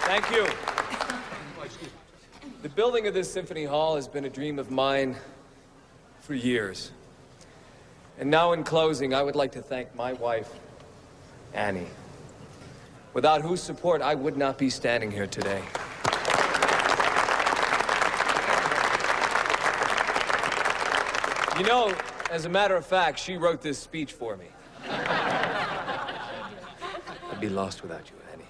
Thank you. The building of this symphony hall has been a dream of mine for years. And now in closing, I would like to thank my wife, Annie, without whose support I would not be standing here today. You know, as a matter of fact, she wrote this speech for me. I'd be lost without you, Annie.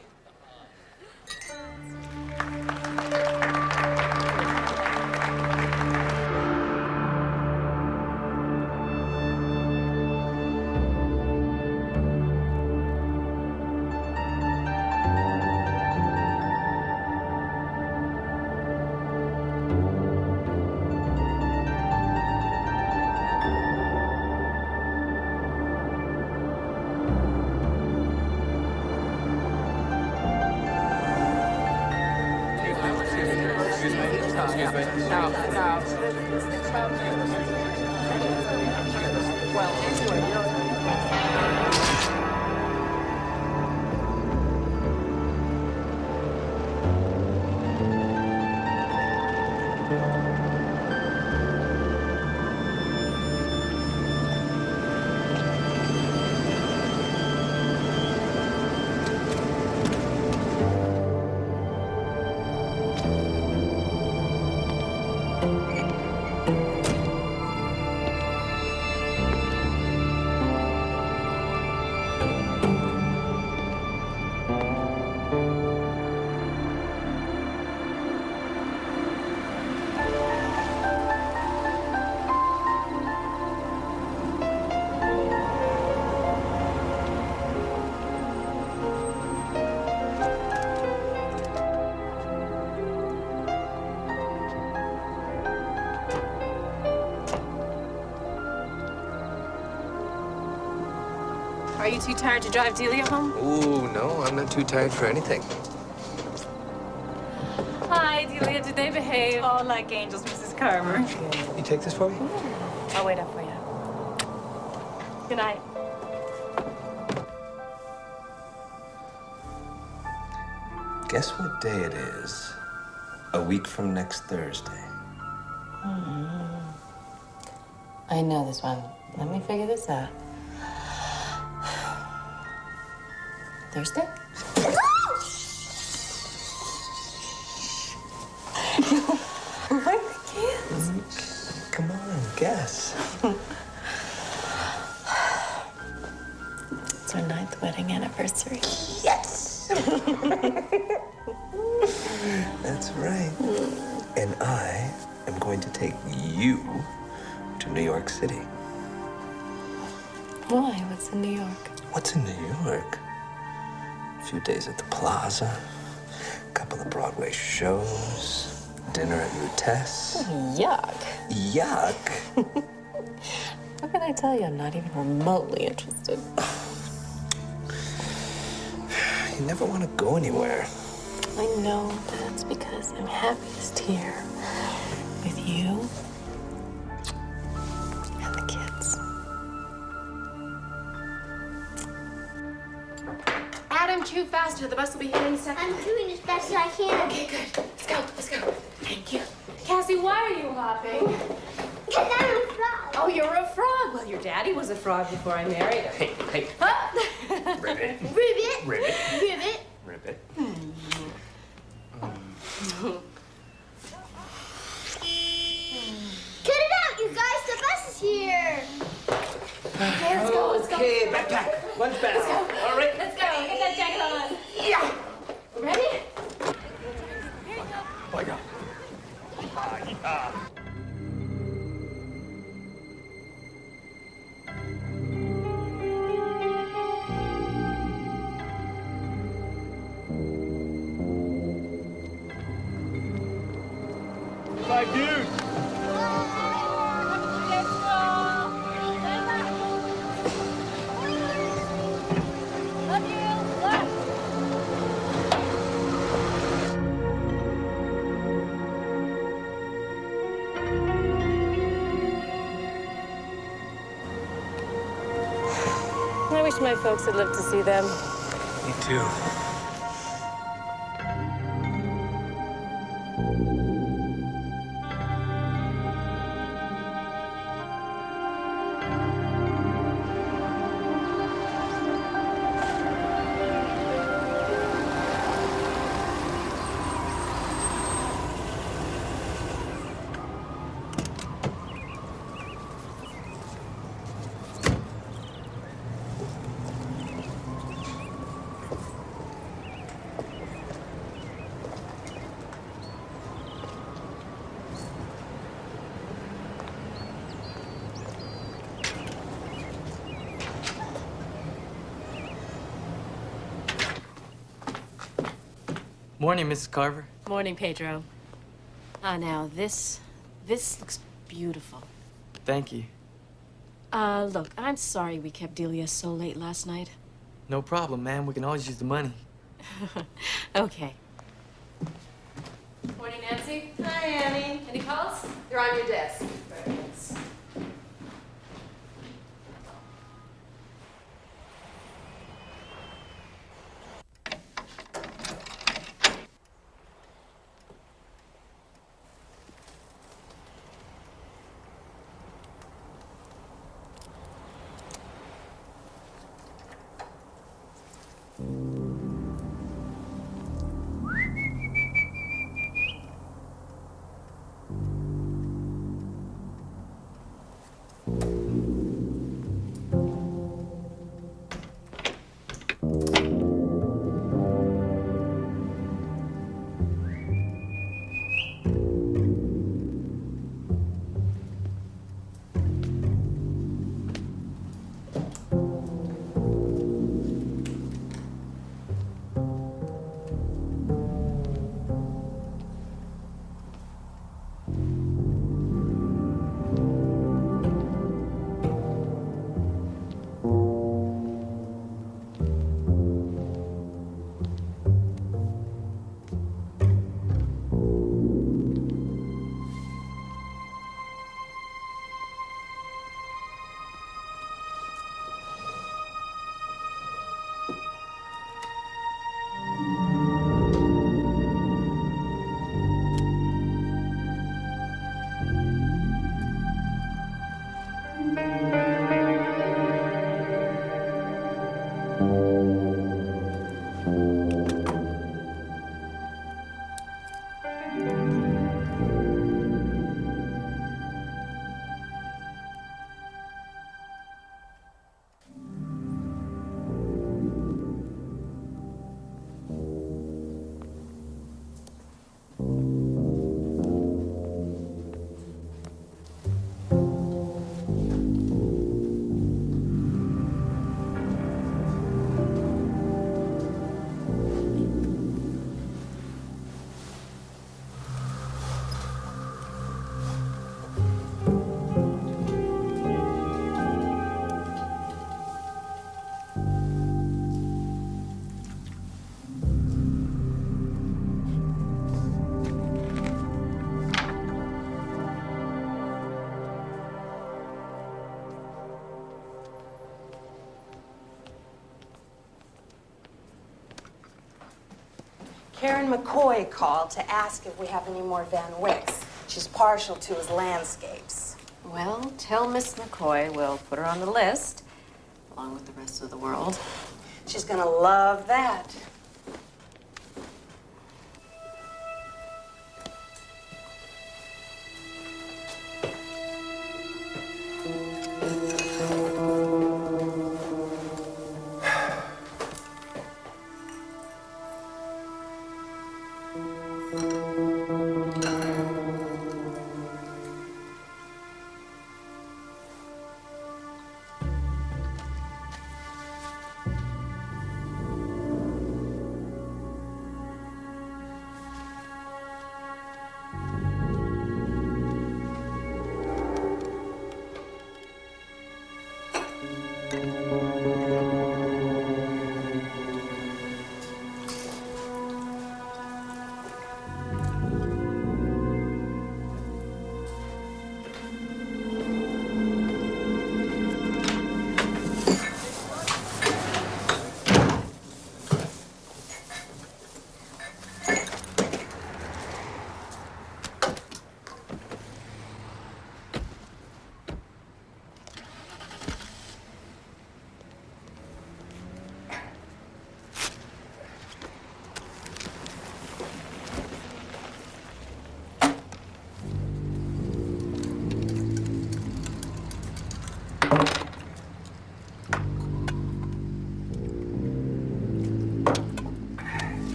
Are you too tired to drive Delia home? Ooh, no, I'm not too tired for anything. Hi, Delia. Did they behave? Oh, like angels, Mrs. Carmer. You take this for me? I'll wait up for you. Good night. Guess what day it is? A week from next Thursday. I know this one. Let me figure this out. Thursday? Like the kids. Come on, guess. It's our 9th wedding anniversary. Yes! That's right. And I am going to take you to New York City. Why? What's in New York? What's in New York? A few days at the Plaza, a couple of Broadway shows, dinner at Lutess. Yuck. Yuck? How can I tell you I'm not even remotely interested? You never want to go anywhere. I know, but that's because I'm happiest here with you and the kids. Adam, chew faster. The bus will be here any second. I'm doing as best as I can. Okay, good. Let's go. Let's go. Thank you. Cassie, why are you hopping? Because I'm a frog. Oh, you're a frog. Well, your daddy was a frog before I married him. Hey. Huh? Ribbit. Ribbit. Ribbit. Ribbit. Ribbit. Cut it out, you guys. The bus is here. Okay, let's go. Let's go. Okay, backpack. Lunch bag. Let's go. All right. Let's go. Get that jacket on. Yeah. Ready? Oh, my God. my dude. Love you. Left. I wish my folks had lived to see them. Me too. Morning, Mrs. Carver. Morning, Pedro. Now this looks beautiful. Thank you. Look, I'm sorry we kept Delia so late last night. No problem, ma'am. We can always use the money. Okay. Morning, Nancy. Hi, Annie. Any calls? They're on your desk. Thanks. Karen McCoy called to ask if we have any more Van Wicks. She's partial to his landscapes. Well, tell Miss McCoy we'll put her on the list, along with the rest of the world. She's gonna love that.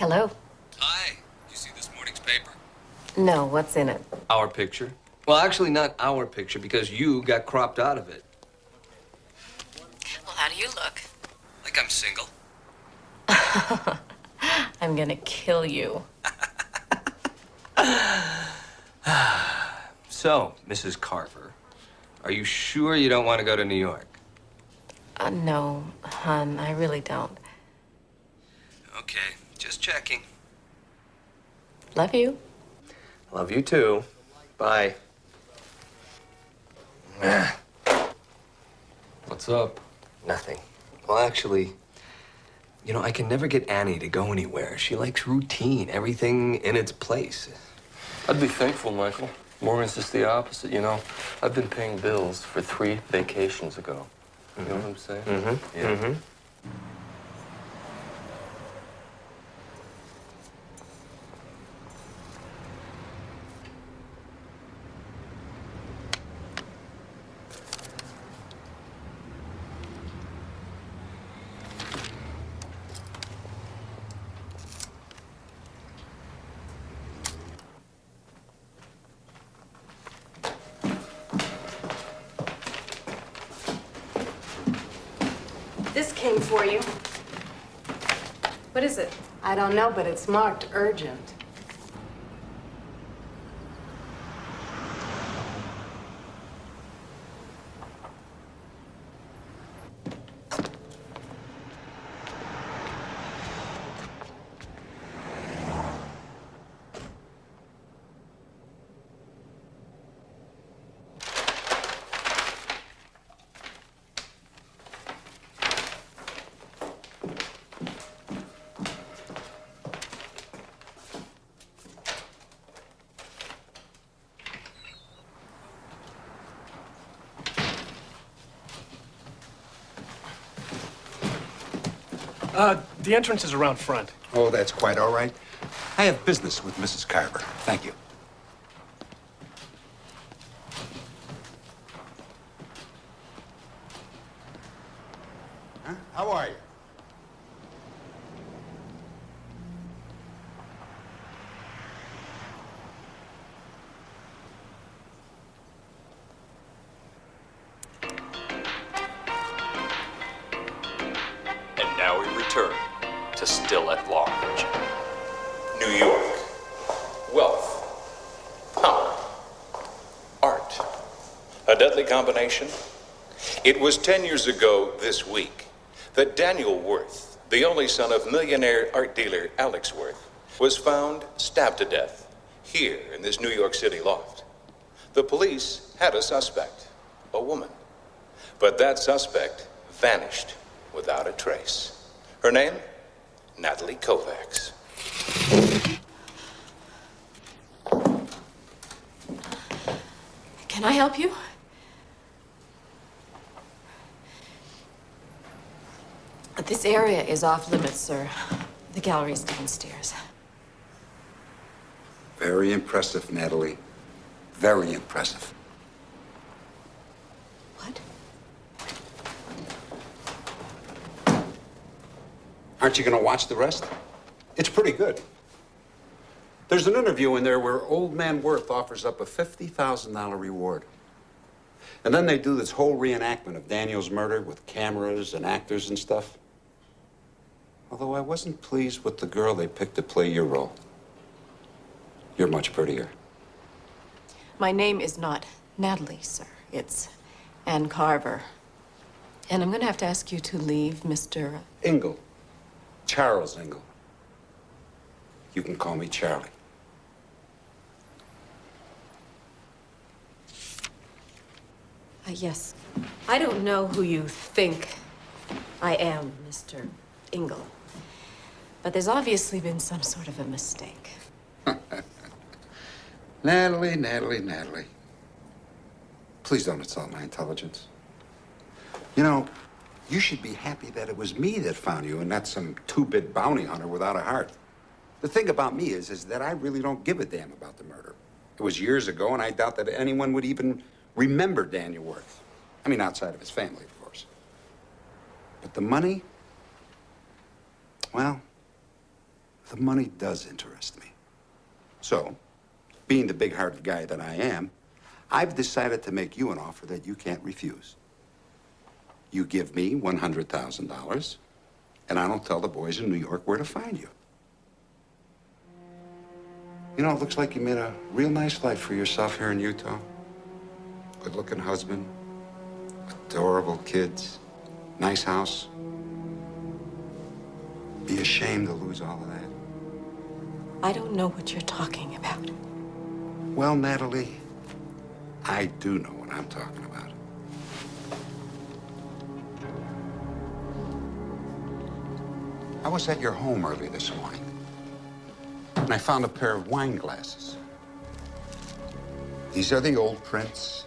Hello. Hi. You see this morning's paper? No, what's in it? Our picture. Well, actually, not our picture, because you got cropped out of it. Well, how do you look? Like I'm single. I'm gonna kill you. So, Mrs. Carver, are you sure you don't want to go to New York? No, hon, I really don't. Okay, just checking. Love you. Love you too. Bye. What's up? Nothing. Well, actually, you know, I can never get Annie to go anywhere. She likes routine, everything in its place. I'd be thankful, Michael. Morgan's just the opposite, you know. I've been paying bills for 3 vacations ago. You know what I'm saying? Mm-hmm. Yeah. Mm-hmm. This came for you. What is it? I don't know, but it's marked urgent. The entrance is around front. Oh, that's quite all right. I have business with Mrs. Carver. Thank you. Huh? How are you? And now we return to Still at Large. New York. Wealth. Power. Art. A deadly combination? It was 10 years ago this week that Daniel Worth, the only son of millionaire art dealer Alex Worth, was found stabbed to death here in this New York City loft. The police had a suspect, a woman. But that suspect vanished without a trace. Her name? Natalie Kovacs. Can I help you? This area is off limits, sir. The gallery's downstairs. Very impressive, Natalie. Very impressive. What? Aren't you going to watch the rest? It's pretty good. There's an interview in there where Old Man Worth offers up a $50,000 reward. And then they do this whole reenactment of Daniel's murder with cameras and actors and stuff. Although I wasn't pleased with the girl they picked to play your role. You're much prettier. My name is not Natalie, sir. It's Ann Carver. And I'm gonna have to ask you to leave, Mr. Ingle. Charles Ingle. You can call me Charlie. Yes. I don't know who you think I am, Mr. Ingle. But there's obviously been some sort of a mistake. Natalie, Natalie, Natalie. Please don't insult my intelligence. You know, you should be happy that it was me that found you and not some two-bit bounty hunter without a heart. The thing about me is that I really don't give a damn about the murder. It was years ago, and I doubt that anyone would even remember Daniel Worth. I mean, outside of his family, of course. But the money, well, the money does interest me. So, being the big-hearted guy that I am, I've decided to make you an offer that you can't refuse. You give me $100,000, and I don't tell the boys in New York where to find you. You know, it looks like you made a real nice life for yourself here in Utah. Good-looking husband, adorable kids, nice house. Be ashamed to lose all of that. I don't know what you're talking about. Well, Natalie, I do know what I'm talking about. I was at your home early this morning, and I found a pair of wine glasses. These are the old prints,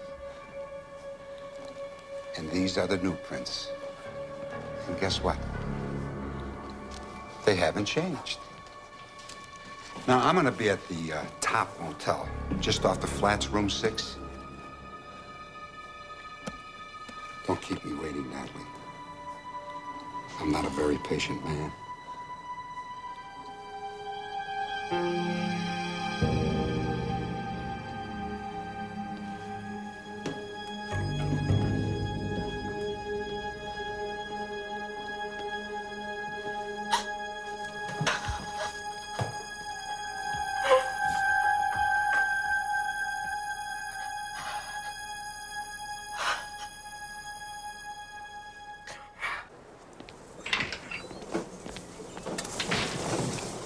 and these are the new prints. And guess what? They haven't changed. Now, I'm gonna be at the Top Motel, just off the Flats, room 6. Don't keep me waiting, Natalie. I'm not a very patient man.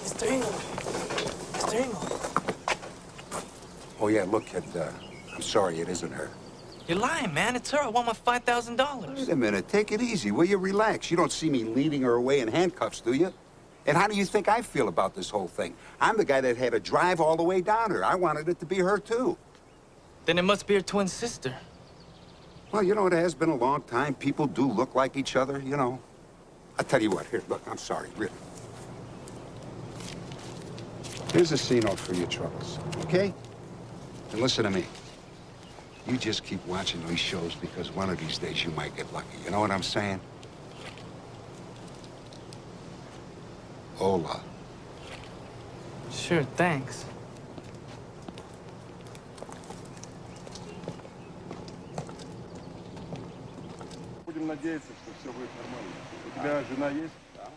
Mr. Engel. Mr. Engel. Oh, yeah, look, I'm sorry, it isn't her. You're lying, man. It's her. I want my $5,000. Wait a minute, take it easy, will you? Relax. You don't see me leading her away in handcuffs, do you? And how do you think I feel about this whole thing? I'm the guy that had to drive all the way down here. I wanted it to be her, too. Then it must be her twin sister. Well, you know, it has been a long time. People do look like each other, you know. I'll tell you what, here, look, I'm sorry, really. Here's a C note for your troubles, okay? And listen to me. You just keep watching these shows because one of these days you might get lucky. You know what I'm saying? Hola. Sure, thanks. Будем надеяться, что все будет нормально. У тебя жена есть? Да.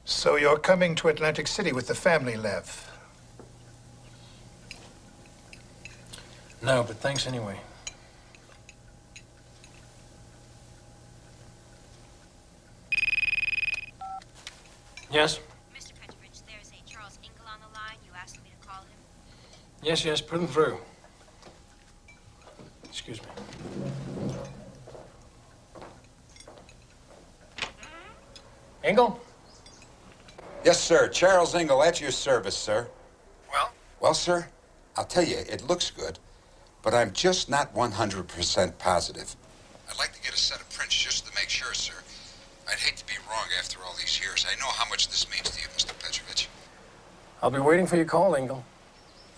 So you're coming to Atlantic City with the family, Lev? No, but thanks anyway. Yes? Mr. Petrovich, there's a Charles Engel on the line. You asked me to call him. Yes, yes, put him through. Excuse me. Engel? Yes, sir. Charles Engel, at your service, sir. Well? Well, sir, I'll tell you, it looks good, but I'm just not 100% positive. I'd like to get a set of prints just to make sure, sir. I'd hate to be wrong after all these years. I know how much this means to you, Mr. Petrovich. I'll be waiting for your call, Engel.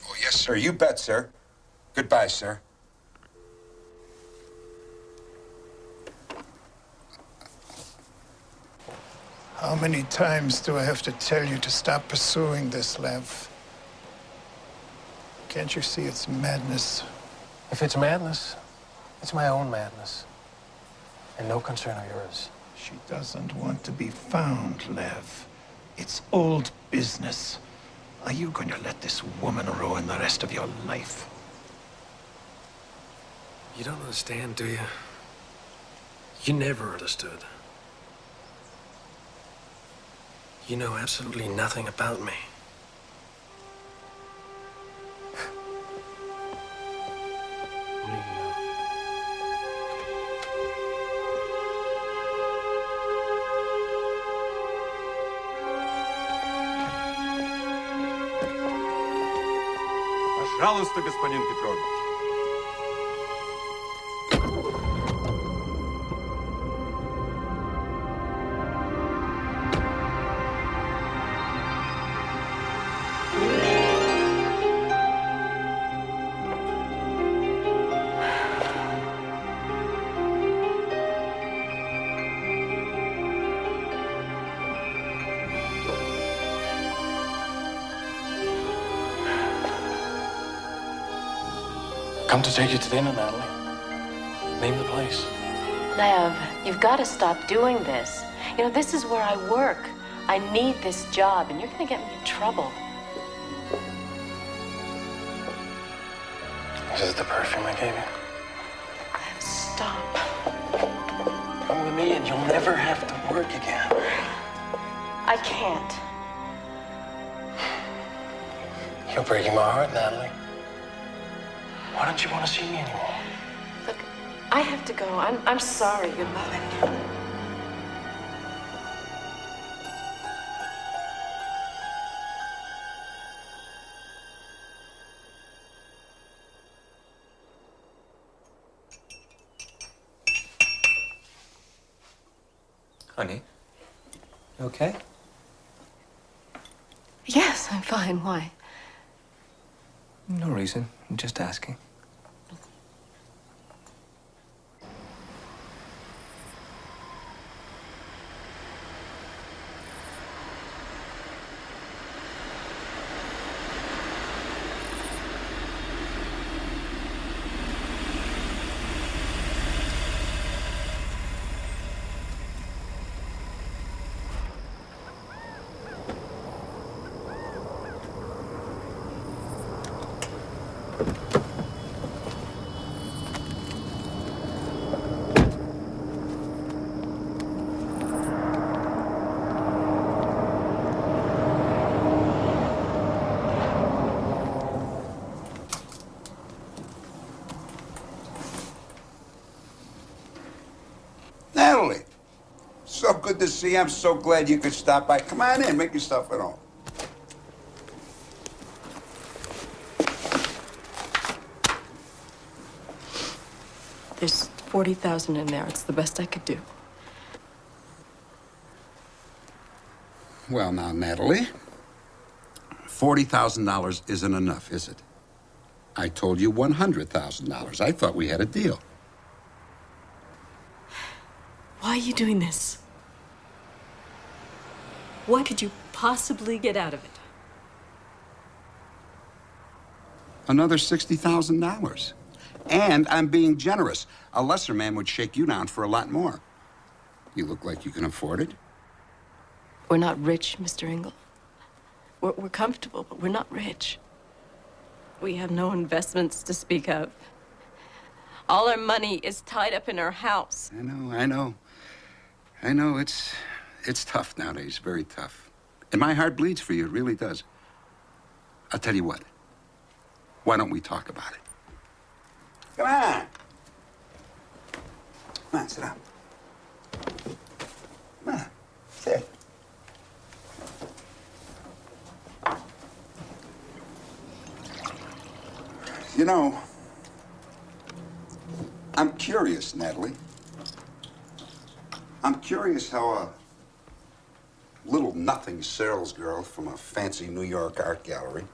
Oh, yes, sir. You bet, sir. Goodbye, sir. How many times do I have to tell you to stop pursuing this, Lev? Can't you see it's madness? If it's madness, it's my own madness. And no concern of yours. She doesn't want to be found, Lev. It's old business. Are you going to let this woman ruin the rest of your life? You don't understand, do you? You never understood. You know absolutely nothing about me. What do you know? Пожалуйста, господин Петрович. come to take you to dinner, Natalie. Name the place. Lev, you've got to stop doing this. You know, this is where I work. I need this job, and you're going to get me in trouble. This is the perfume I gave you. Lev, stop. Come with me and you'll never have to work again. I can't. You're breaking my heart, Natalie. Why don't you want to see me anymore? Look, I have to go. I'm sorry. Goodbye. Honey, you okay? Yes, I'm fine. Why? No reason. I'm just asking. Natalie, so good to see you. I'm so glad you could stop by. Come on in, make yourself at home. There's 40,000 in there. It's the best I could do. Well, now, Natalie, $40,000 isn't enough, is it? I told you $100,000. I thought we had a deal. Why are you doing this? What could you possibly get out of it? Another $60,000. And I'm being generous. A lesser man would shake you down for a lot more. You look like you can afford it. We're not rich, Mr. Engel. We're comfortable, but we're not rich. We have no investments to speak of. All our money is tied up in our house. I know, it's tough nowadays, very tough. And my heart bleeds for you, it really does. I'll tell you what. Why don't we talk about it? Come on. Come on, sit down. Come on, sit. You know, I'm curious, Natalie. I'm curious how a little nothing sales girl from a fancy New York art gallery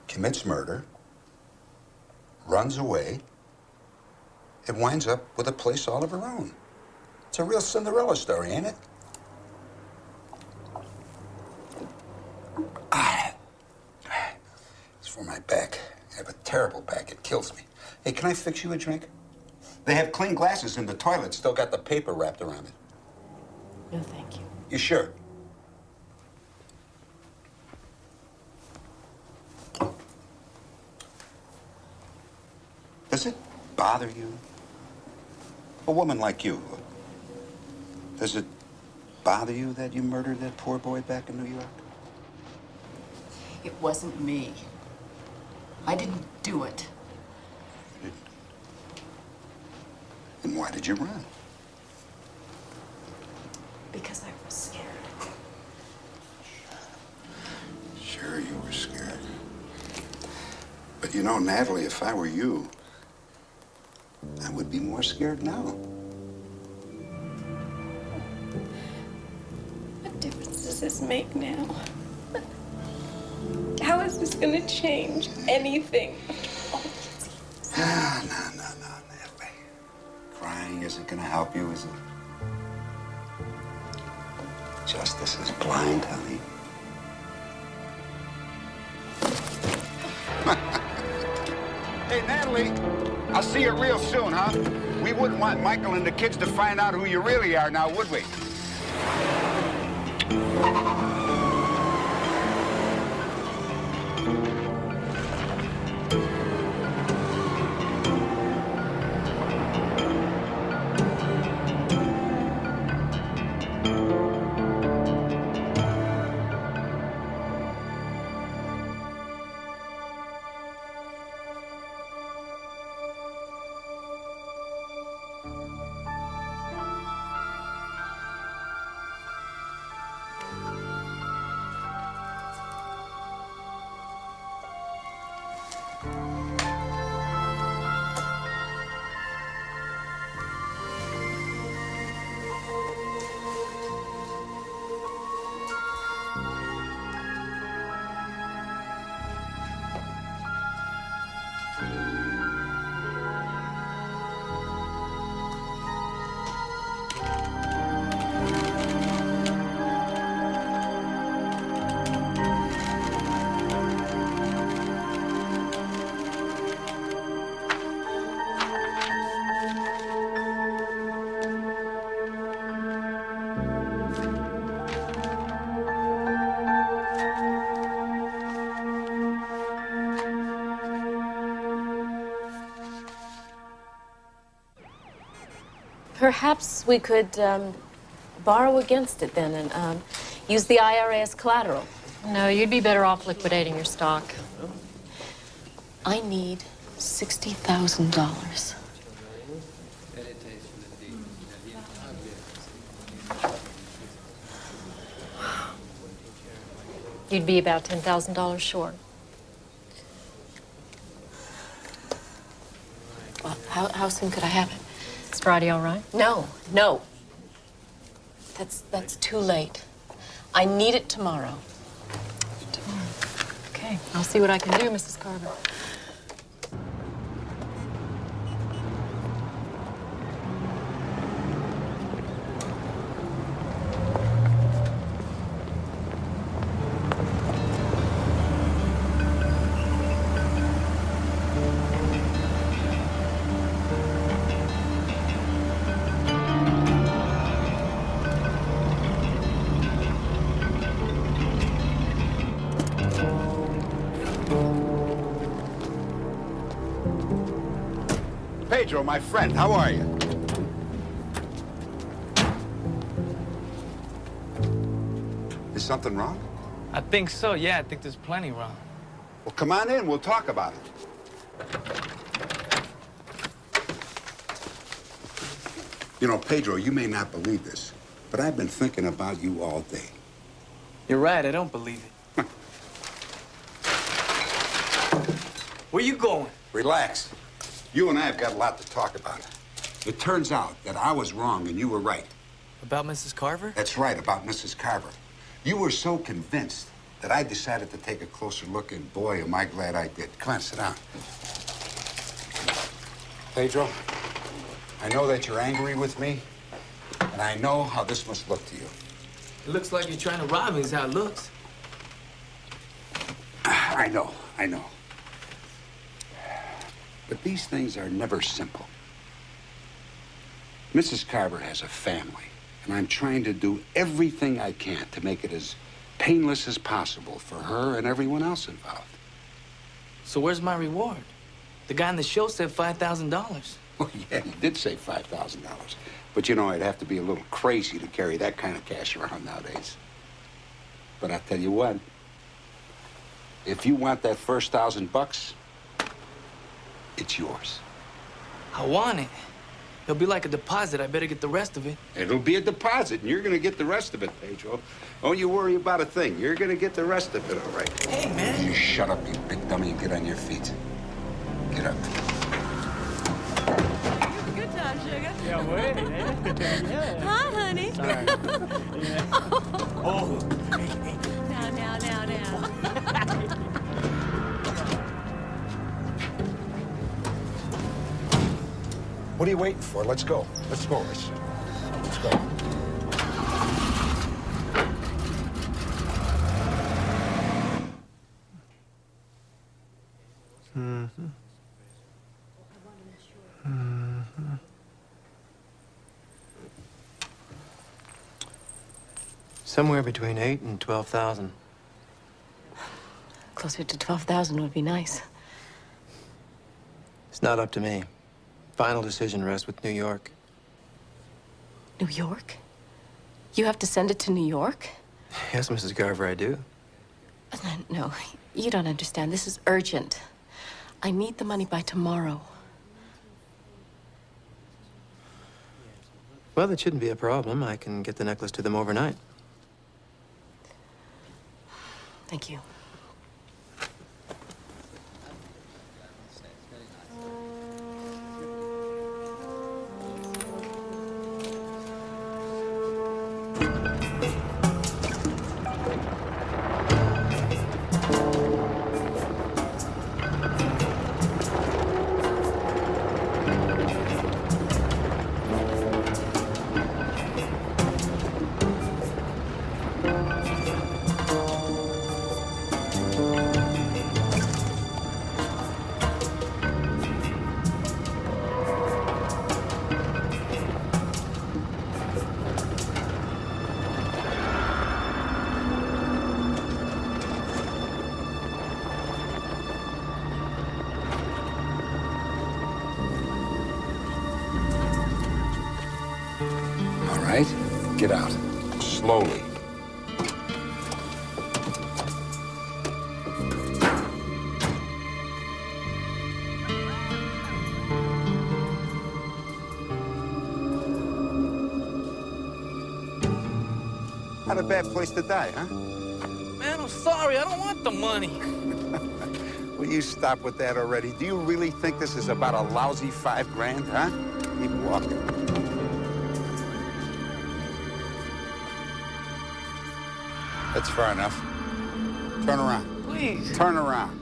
commits murder, runs away, and winds up with a place all of her own. It's a real Cinderella story, ain't it? It's for my back. I have a terrible back. It kills me. Hey, can I fix you a drink? They have clean glasses in the toilet, still got the paper wrapped around it. No, thank you. You sure? Does it bother you? A woman like you, does it bother you that you murdered that poor boy back in New York? It wasn't me. I didn't do it. And why did you run? Because I was scared. Sure, you were scared. But you know, Natalie, if I were you, I would be more scared now. What difference does this make now? How is this gonna change anything? No, Natalie. Crying isn't gonna help you, is it? Justice is blind, honey. Hey, Natalie, I'll see you real soon, huh? We wouldn't want Michael and the kids to find out who you really are now, would we? Perhaps we could borrow against it then and use the IRA as collateral. No, you'd be better off liquidating your stock. I need $60,000. You'd be about $10,000 short. Well, how soon could I have it? Is Friday all right? No. That's too late. I need it tomorrow. Okay, I'll see what I can do, Mrs. Carver. Pedro, my friend, how are you? Is something wrong? I think so, yeah. I think there's plenty wrong. Well, come on in. We'll talk about it. You know, Pedro, you may not believe this, but I've been thinking about you all day. You're right, I don't believe it. Where you going? Relax. You and I have got a lot to talk about. It turns out that I was wrong and you were right. About Mrs. Carver? That's right, about Mrs. Carver. You were so convinced that I decided to take a closer look, and boy, am I glad I did. Come on, sit down. Pedro, I know that you're angry with me, and I know how this must look to you. It looks like you're trying to rob me, is how it looks. I know. But these things are never simple. Mrs. Carver has a family, and I'm trying to do everything I can to make it as painless as possible for her and everyone else involved. So where's my reward? The guy in the show said $5,000. Well, yeah, he did say $5,000. But you know, I'd have to be a little crazy to carry that kind of cash around nowadays. But I'll tell you what, if you want that first $1,000, it's yours. I want it. It'll be like a deposit. I better get the rest of it. It'll be a deposit, and you're gonna get the rest of it, Pedro. Don't you worry about a thing. You're gonna get the rest of it, all right? Hey, man. You shut up, you big dummy, and get on your feet. Get up. Good time, sugar. Yeah, wait, eh? Yeah. Hi, honey. Sorry. Yeah. Oh. Now. What are you waiting for? Let's go. Let's go. Let's go. Mm-hmm. Somewhere between 8 and 12,000. Closer to 12,000 would be nice. It's not up to me. Final decision rests with New York. New York? You have to send it to New York? Yes, Mrs. Garver, I do. No, you don't understand. This is urgent. I need the money by tomorrow. Well, that shouldn't be a problem. I can get the necklace to them overnight. Thank you. All right, get out. Slowly. Not a bad place to die, huh? Man, I'm sorry. I don't want the money. Will you stop with that already? Do you really think this is about a lousy $5 grand, huh? Keep walking. That's far enough. Turn around. Please. Turn around.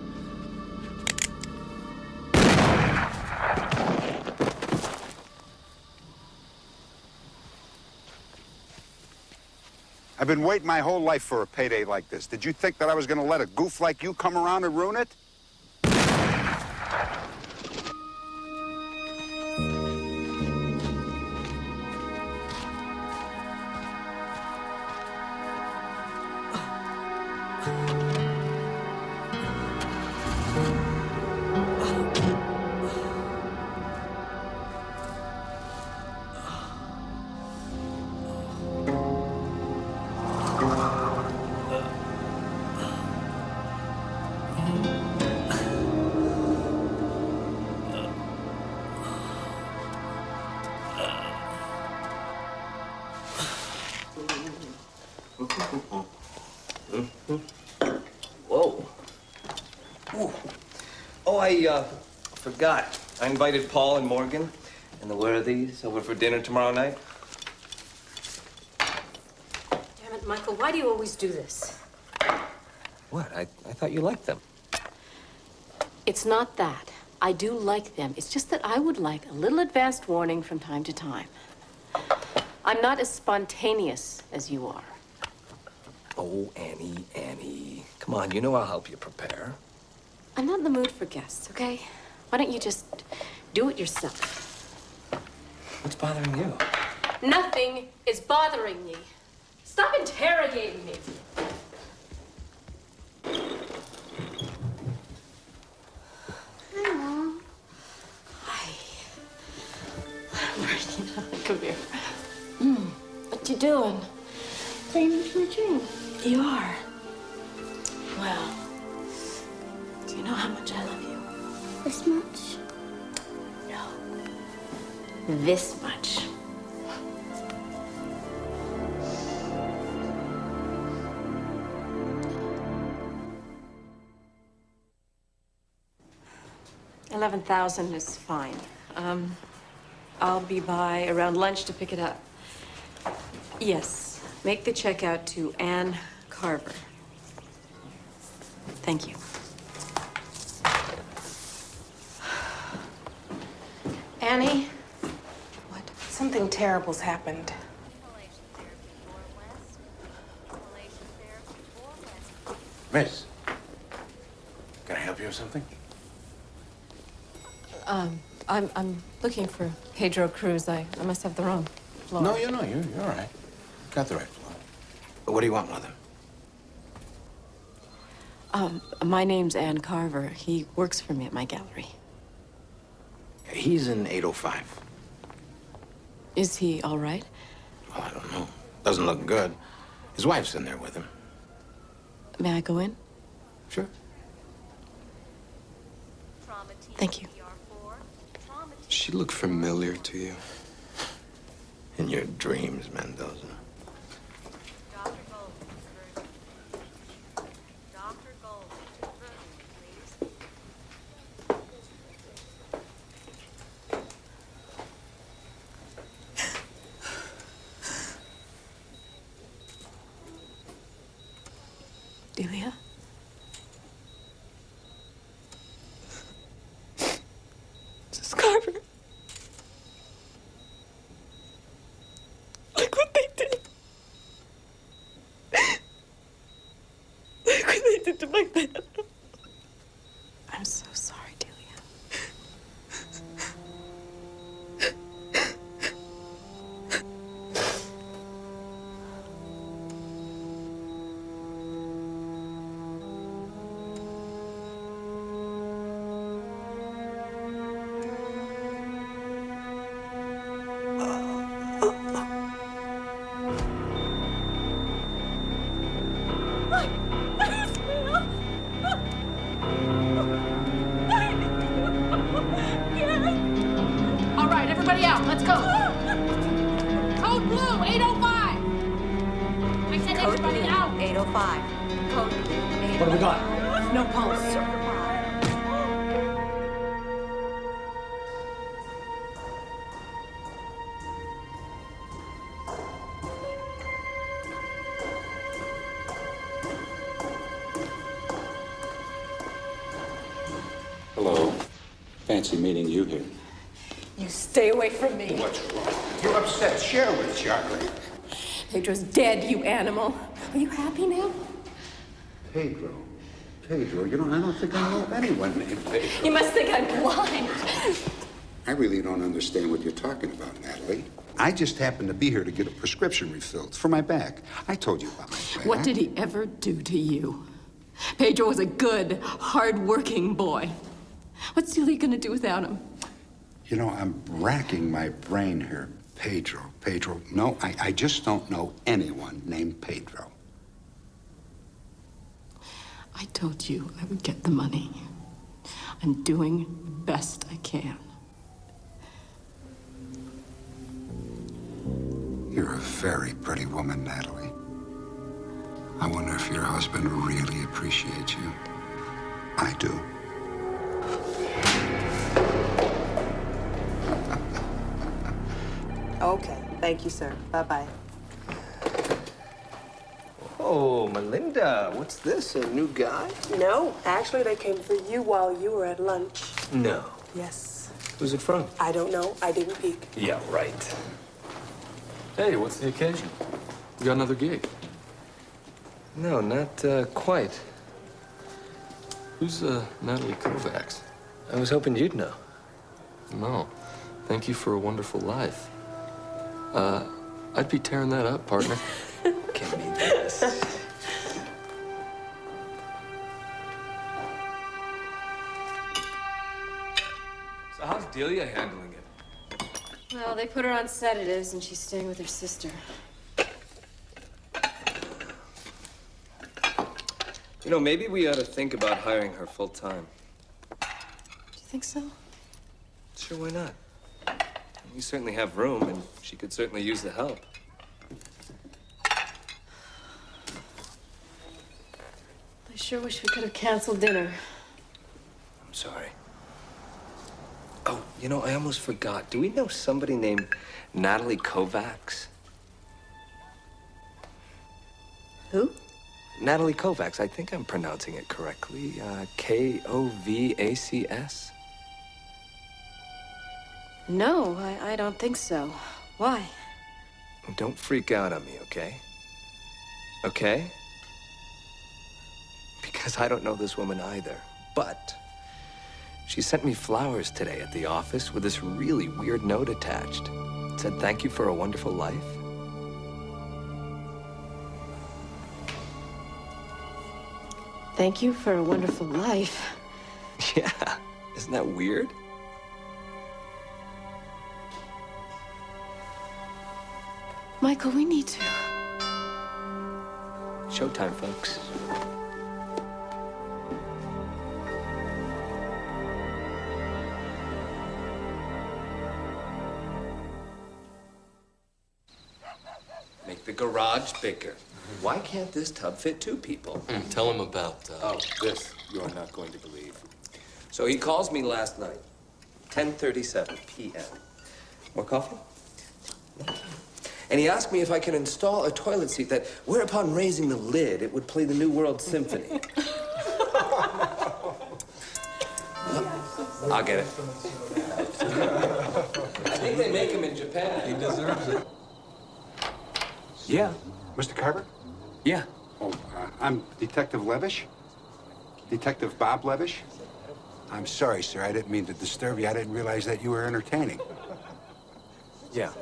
I've been waiting my whole life for a payday like this. Did you think that I was going to let a goof like you come around and ruin it? Whoa. Ooh. Oh, I forgot. I invited Paul and Morgan and the Worthies over for dinner tomorrow night. Damn it, Michael, why do you always do this? What? I thought you liked them. It's not that. I do like them. It's just that I would like a little advanced warning from time to time. I'm not as spontaneous as you are. Oh, Annie. Come on, you know I'll help you prepare. I'm not in the mood for guests, okay? Why don't you just do it yourself? What's bothering you? Nothing is bothering me. Stop interrogating me. Hi, Mom. Hi. Martina, come here. What you doing? Playing with my dream. You are. Well, do you know how much I love you? This much? No. This much. $11,000 is fine. I'll be by around lunch to pick it up. Yes, make the check out to Ann Carver. Thank you. Annie? What? Something terrible's happened. Miss, can I help you with something? I'm looking for Pedro Cruz. I must have the wrong floor. No, you're all right. Got the right floor. What do you want with him? My name's Ann Carver. He works for me at my gallery. He's in 805. Is he all right? Well, I don't know. Doesn't look good. His wife's in there with him. May I go in? Sure. Thank you. She look familiar to you? In your dreams, Mendoza. Delia? Mrs. Carver. Look what they did. Look what they did to my dad. I'm so sorry, Delia. All right, everybody out. Let's go. Code blue, 805. I said everybody out. 805. Code 805. What do we got? No pulse. Hello. Fancy meeting you here. You stay away from me. What's wrong? You're upset. Share with Charlie. Pedro's dead, you animal. Are you happy now? Pedro. Pedro, you know, I don't think I know anyone named Pedro. You must think I'm blind. I really don't understand what you're talking about, Natalie. I just happened to be here to get a prescription refilled for my back. I told you about my back. What did he ever do to you? Pedro was a good, hard-working boy. What's Delia gonna do without him? You know, I'm racking my brain here. Pedro. No, I just don't know anyone named Pedro. I told you I would get the money. I'm doing the best I can. You're a very pretty woman, Natalie. I wonder if your husband really appreciates you. I do. Okay. Thank you, sir. Bye-bye. Oh, Melinda, what's this? A new guy? No, actually, they came for you while you were at lunch. No. Yes. Who's it from? I don't know. I didn't peek. Yeah, right. Hey, what's the occasion? You got another gig? No, not quite. Who's Natalie Kovacs? I was hoping you'd know. No. Thank you for a wonderful life. I'd be tearing that up, partner. Give me this. So how's Delia handling it? Well, they put her on sedatives and she's staying with her sister. You know, maybe we ought to think about hiring her full time. Do you think so? Sure, why not? We certainly have room, and she could certainly use the help. I sure wish we could have canceled dinner. I'm sorry. Oh, you know, I almost forgot. Do we know somebody named Natalie Kovacs? Who? Natalie Kovacs. I think I'm pronouncing it correctly. Kovacs? No, I don't think so. Why? Don't freak out on me, okay? Okay? Because I don't know this woman either. But she sent me flowers today at the office with this really weird note attached. It said, "Thank you for a wonderful life." thank you for a wonderful life. Yeah, isn't that weird? Michael, we need to. Showtime, folks. Make the garage bigger. Why can't this tub fit 2 people? Tell him about, This you're not going to believe. So he calls me last night, 10:37 p.m. More coffee? And he asked me if I can install a toilet seat that, whereupon raising the lid, it would play the New World Symphony. I'll get it. I think they make them in Japan. He deserves it. Yeah. Mr. Carver? Yeah. Oh, I'm Detective Levish. Detective Bob Levish. I'm sorry, sir. I didn't mean to disturb you. I didn't realize that you were entertaining. Yeah.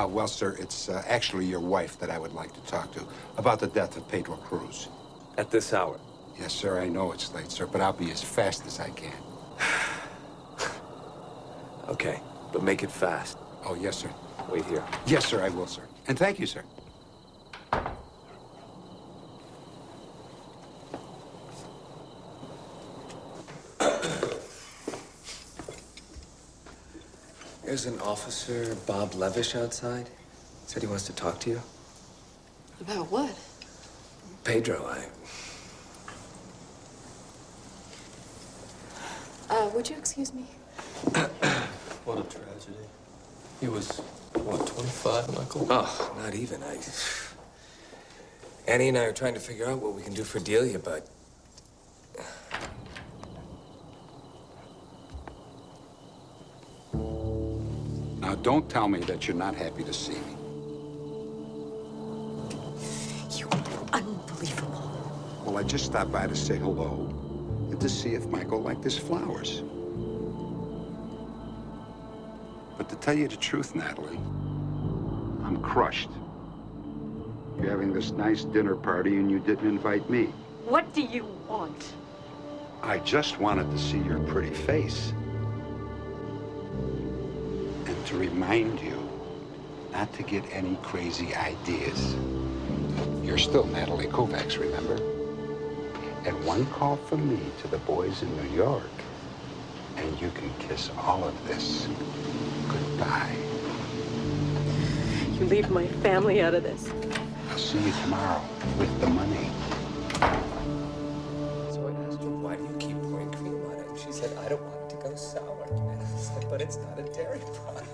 Well, sir, it's actually your wife that I would like to talk to about the death of Pedro Cruz. At this hour? Yes, sir. I know it's late, sir, but I'll be as fast as I can. Okay, but make it fast. Oh, yes, sir. Wait here. Yes, sir, I will, sir. And thank you, sir. There's an officer, Bob Levish, outside. Said he wants to talk to you. About what? Pedro, Would you excuse me? What a tragedy. He was, what, 25, Michael? Oh, not even. Annie and I are trying to figure out what we can do for Delia, but... Now, don't tell me that you're not happy to see me. You're unbelievable. Well, I just stopped by to say hello and to see if Michael liked his flowers. But to tell you the truth, Natalie, I'm crushed. You're having this nice dinner party and you didn't invite me. What do you want? I just wanted to see your pretty face. And to remind you not to get any crazy ideas. You're still Natalie Kovacs, remember? And one call from me to the boys in New York, and you can kiss all of this goodbye. You leave my family out of this. I'll see you tomorrow with the money. So I asked her, why do you keep pouring cream on it? And she said, I don't want it to go sour. And I said, but it's not a dairy product.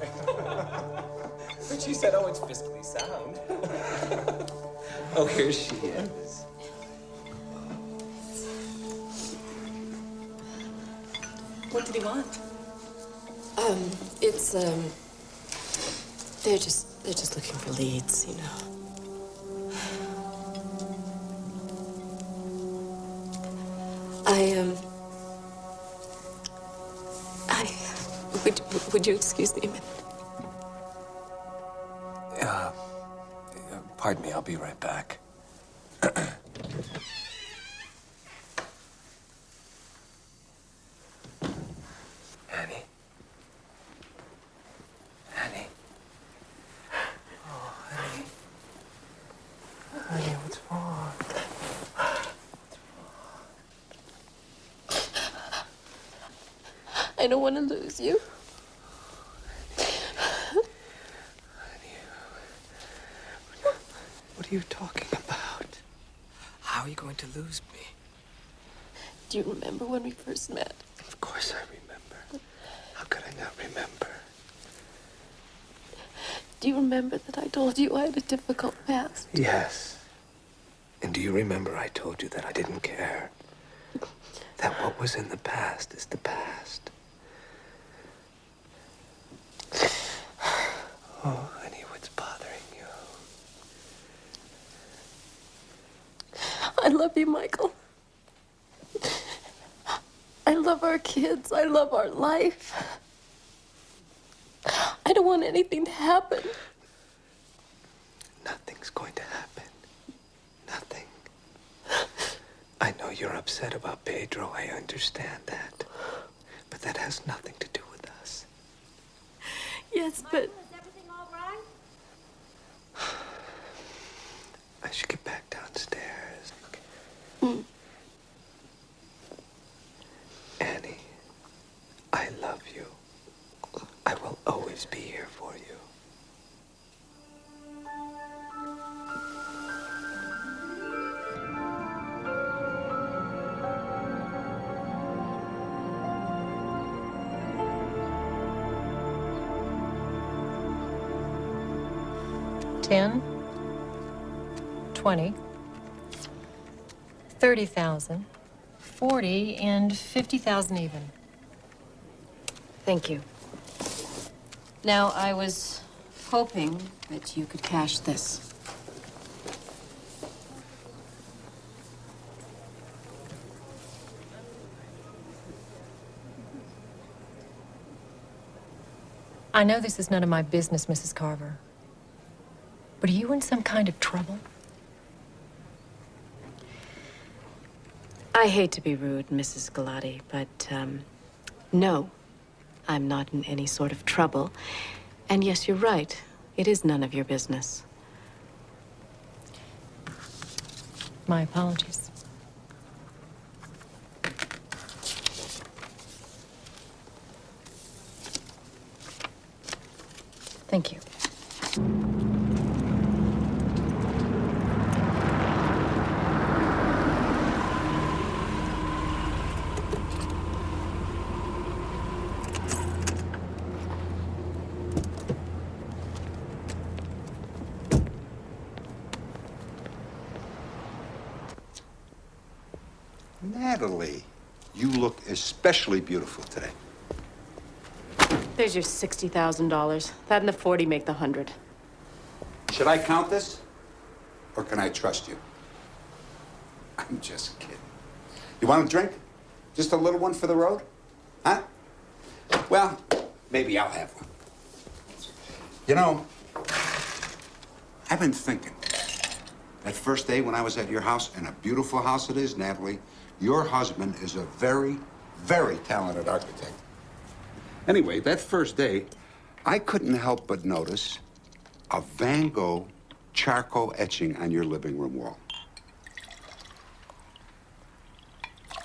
But she said, oh, it's fiscally sound. Oh, here she is. What did he want? They're just looking for leads, you know. Would you excuse me a minute? Pardon me, I'll be right back. Annie? Annie? Oh, honey. Honey, what's wrong? I don't want to lose you. What are you talking about? How are you going to lose me? Do you remember when we first met? Of course I remember. How could I not remember? Do you remember that I told you I had a difficult past? Yes. And do you remember I told you that I didn't care? That what was in the past is the past. Oh, honey, what's bothering you? I love you, Michael. I love our kids. I love our life. I don't want anything to happen. Nothing's going to happen. Nothing. I know you're upset about Pedro. I understand that. But that has nothing to do with us. Yes, but... Is everything all right? I should get back downstairs. Annie, I love you. I will always be here for you. $10, $20, $30,000, $40,000, and $50,000 even. Thank you. Now, I was hoping that you could cash this. I know this is none of my business, Mrs. Carver. But are you in some kind of trouble? I hate to be rude, Mrs. Galati, but, no, I'm not in any sort of trouble. And yes, you're right. It is none of your business. My apologies. Thank you. Natalie, you look especially beautiful today. There's your $60,000. That and the 40 make the 100. Should I count this? Or can I trust you? I'm just kidding. You want a drink? Just a little one for the road? Huh? Well, maybe I'll have one. You know, I've been thinking. That first day when I was at your house, and a beautiful house it is, Natalie, your husband is a very, very talented architect. Anyway, that first day, I couldn't help but notice a Van Gogh charcoal etching on your living room wall.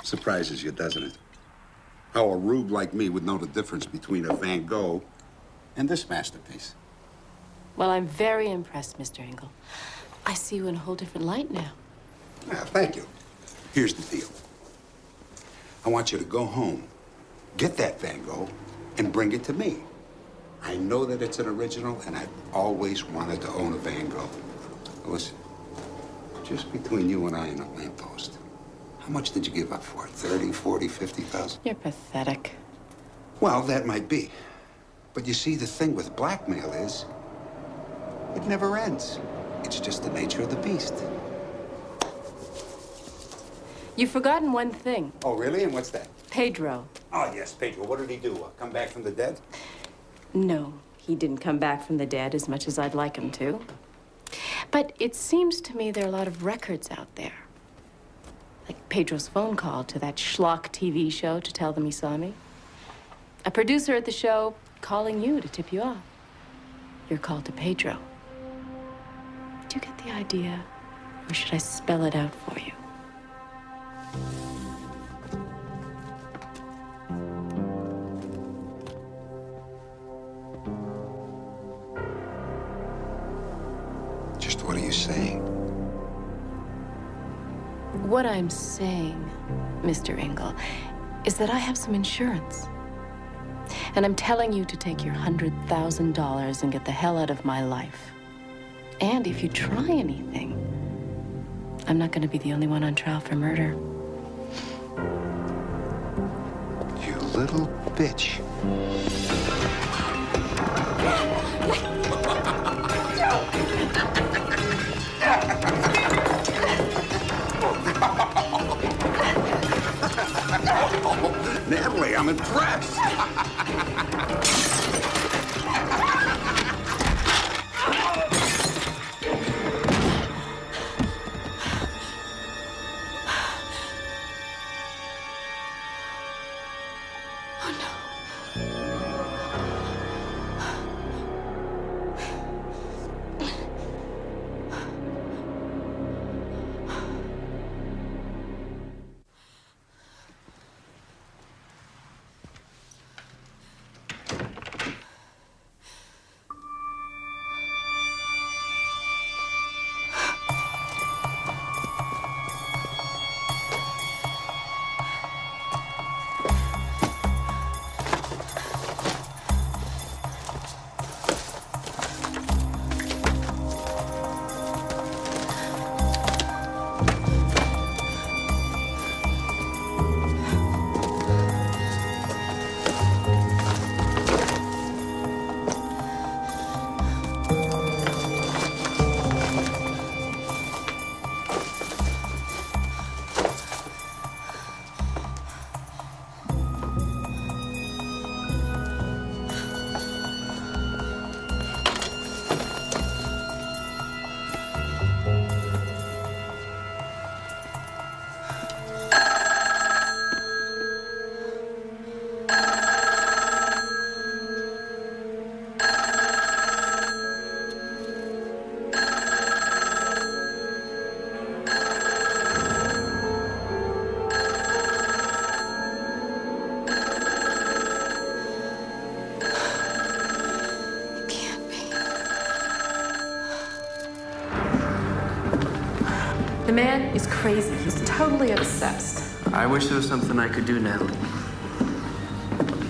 Surprises you, doesn't it? How a rube like me would know the difference between a Van Gogh and this masterpiece. Well, I'm very impressed, Mr. Engel. I see you in a whole different light now. Yeah, thank you. Here's the deal. I want you to go home, get that Van Gogh, and bring it to me. I know that it's an original, and I've always wanted to own a Van Gogh. Now listen, just between you and I and a lamppost, how much did you give up for it? 30, 40, 50,000? You're pathetic. Well, that might be. But you see, the thing with blackmail is, it never ends. It's just the nature of the beast. You've forgotten one thing. Oh, really? And what's that? Pedro. Oh, yes, Pedro. What did he do? Come back from the dead? No, he didn't come back from the dead as much as I'd like him to. But it seems to me there are a lot of records out there. Like Pedro's phone call to that schlock TV show to tell them he saw me. A producer at the show calling you to tip you off. Your call to Pedro. Do you get the idea? Or should I spell it out for you? Just what are you saying? What I'm saying, Mr. Engel, is that I have some insurance. And I'm telling you to take your $100,000 and get the hell out of my life. And if you try anything, I'm not going to be the only one on trial for murder. You little bitch. Natalie, I'm impressed. The man is crazy. He's totally obsessed. I wish there was something I could do, Natalie.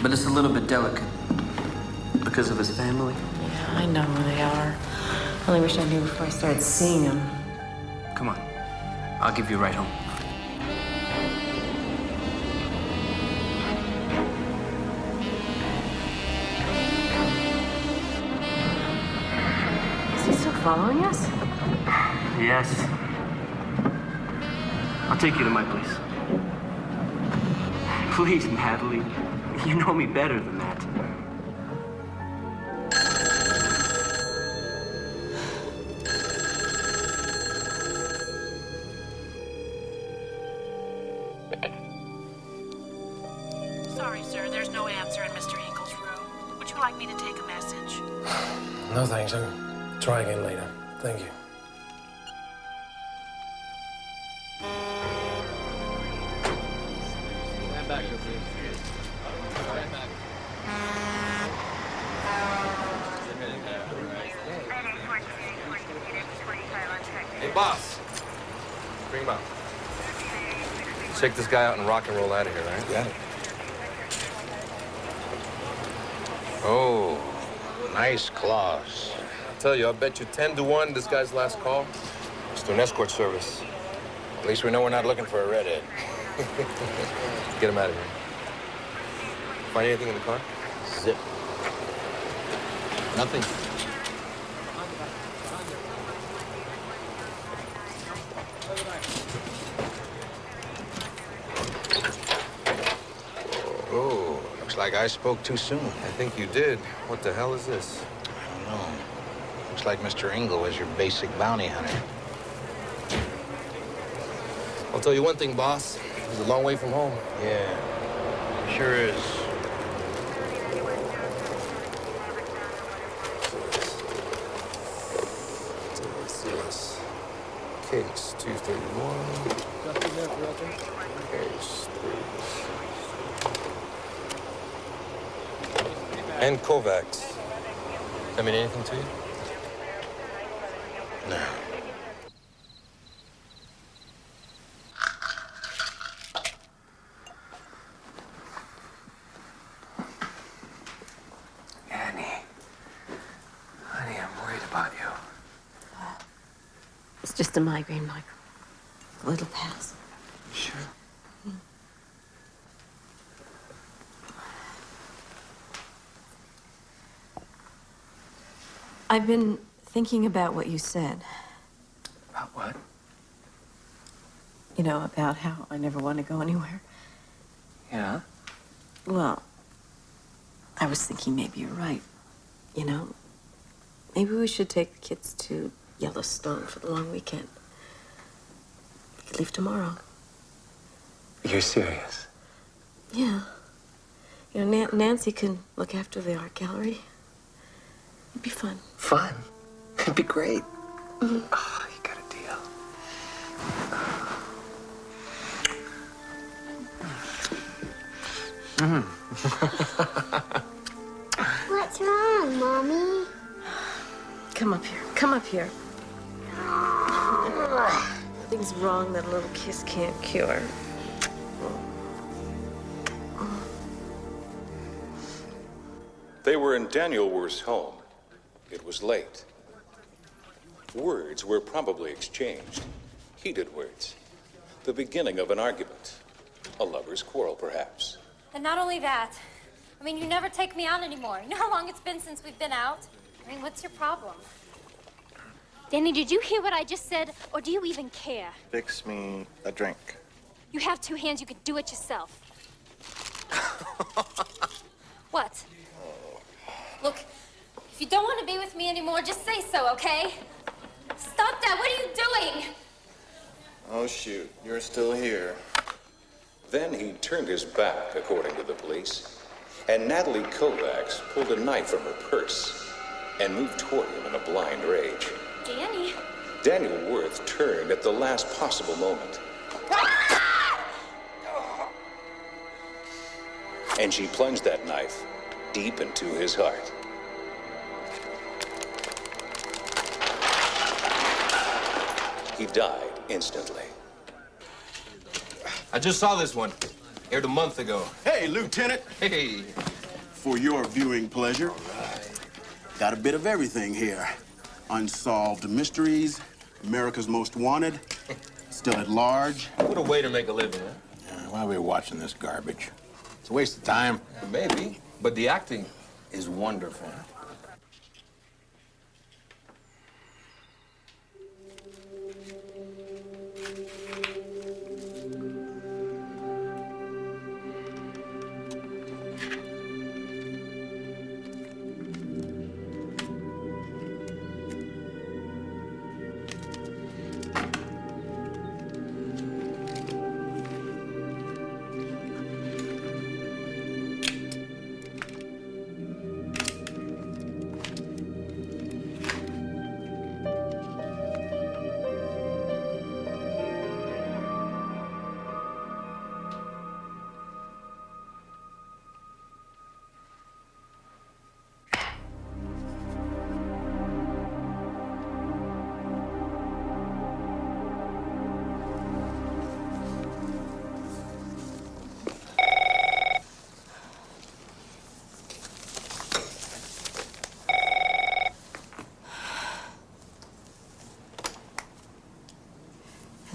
But it's a little bit delicate. Because of his family. Yeah, I know who they are. I only wish I knew before I started seeing them. Come on. I'll give you a ride home. Is he still following us? Yes. I'll take you to my place. Please, Natalie. You know me better than that. Sorry, sir. There's no answer in Mr. Hinkle's room. Would you like me to take a message? No, thanks. I'll try again later. Thank you. Stand back, please. Stand back. Hey, boss. Bring him out. Take this guy out and rock and roll out of here, right? Got it. Oh, nice claws. I tell you, I'll bet you 10 to 1 this guy's last call is to an escort service. At least we know we're not looking for a redhead. Get him out of here. Find anything in the car? Zip. Nothing. Oh, looks like I spoke too soon. I think you did. What the hell is this? I don't know. Looks like Mr. Ingle is your basic bounty hunter. I'll tell you one thing, boss. It's a long way from home. Yeah, sure is. Yes. Case 231. Case 3. And Kovacs. I mean anything to you? No. Annie. Honey, I'm worried about you. It's just a migraine, Michael. A little pass. Sure. I've been thinking about what you said. About what? You know, about how I never want to go anywhere. Yeah? Well, I was thinking maybe you're right. You know, maybe we should take the kids to Yellowstone for the long weekend. We could leave tomorrow. You're serious? Yeah. You know, Nancy can look after the art gallery. It'd be fun. Fun? It'd be great. Mhm. Oh, you got a deal. What's wrong, Mommy? Come up here. Come up here. Nothing's wrong that a little kiss can't cure. They were in Daniel Worth's home. It was late. Words were probably exchanged. Heated words. The beginning of an argument. A lover's quarrel, perhaps. And not only that, I mean, you never take me out anymore. You know how long it's been since we've been out? I mean, what's your problem? Danny, did you hear what I just said, or do you even care? Fix me a drink. You have two hands, you could do it yourself. What? Look, if you don't want to be with me anymore, just say so, okay? Stop that, what are you doing? Oh, shoot. You're still here. Then he turned his back, according to the police, and Natalie Kovacs pulled a knife from her purse and moved toward him in a blind rage. Danny? Daniel Worth turned at the last possible moment. And she plunged that knife deep into his heart. He died instantly. I just saw this one. Aired a month ago. Hey, Lieutenant. Hey. For your viewing pleasure, got a bit of everything here. Unsolved mysteries, America's Most Wanted, still at large. What a way to make a living, huh? Yeah, why are we watching this garbage? It's a waste of time. Maybe, but the acting is wonderful.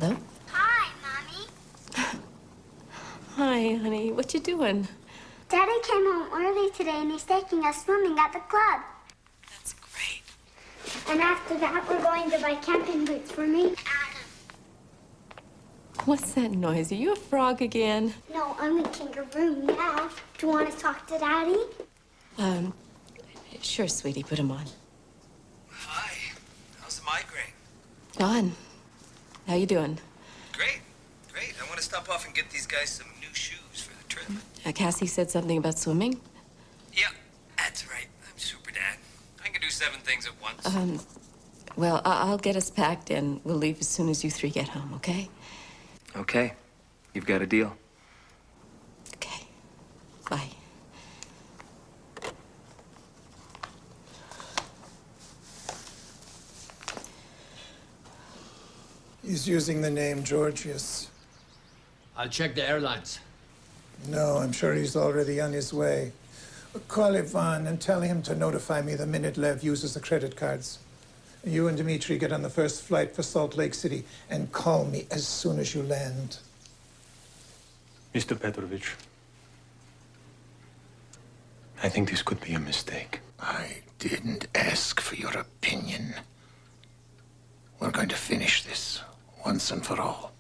Hello? Hi, Mommy. Hi, honey. What you doing? Daddy came home early today and he's taking us swimming at the club. That's great. And after that, we're going to buy camping boots for me. What's that noise? Are you a frog again? No, I'm a kangaroo now. Do you want to talk to Daddy? Sure, sweetie. Put him on. Hi. How's the migraine? Gone. How you doing? Great. Great. I want to stop off and get these guys some new shoes for the trip. Cassie said something about swimming. Yeah, that's right. I'm super dad. I can do 7 things at once. Well, I'll get us packed and we'll leave as soon as you three get home, okay? Okay. You've got a deal. Okay. Bye. He's using the name Georgius. I'll check the airlines. No, I'm sure he's already on his way. Call Ivan and tell him to notify me the minute Lev uses the credit cards. You and Dmitri get on the first flight for Salt Lake City and call me as soon as you land. Mr. Petrovich, I think this could be a mistake. I didn't ask for your opinion. We're going to finish this once and for all.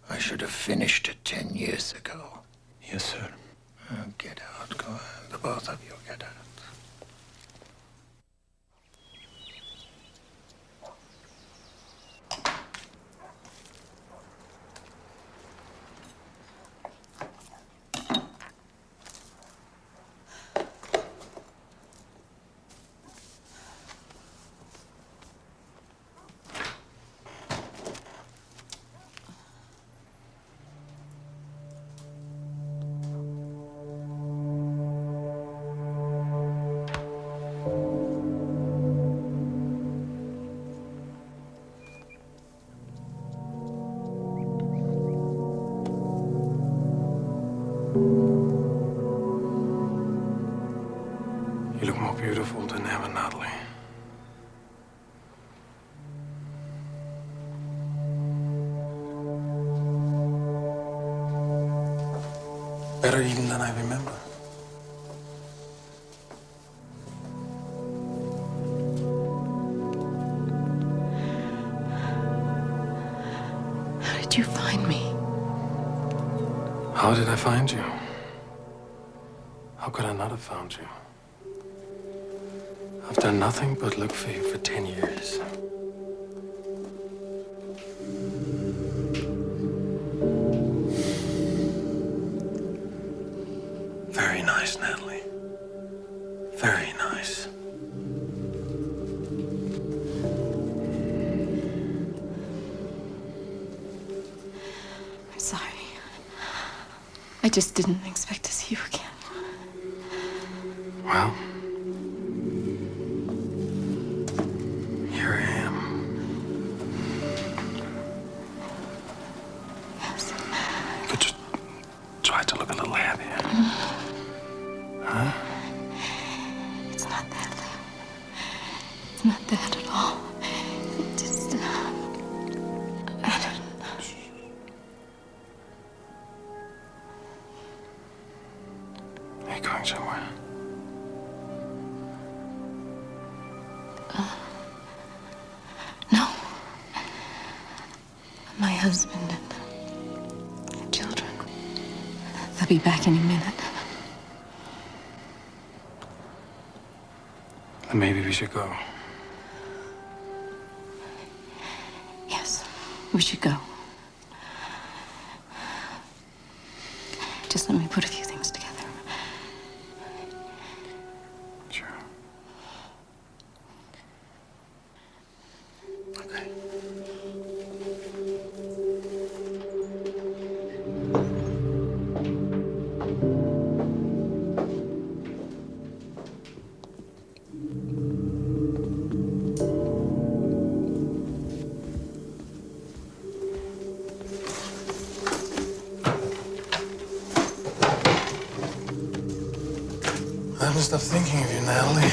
I should have finished it 10 years ago. Yes, sir. Get out, go on. The both of you get out. You look more beautiful than ever, Natalie. Better even than I remember. How did you find me? How did I find you? How could I not have found you? I've done nothing but look for you for 10 years. Very nice, Natalie. Very nice. I'm sorry. I just didn't expect to see you again. Well, here I am. Yes. You could just try to look a little happier. Huh? It's not that, Lou. It's not that at all. It just... I don't know. Are you going somewhere? No. My husband and children. They'll be back any minute. Then maybe we should go. Yes, we should go. Just let me put a few things together. Sure. Okay. I haven't stopped thinking of you, Natalie.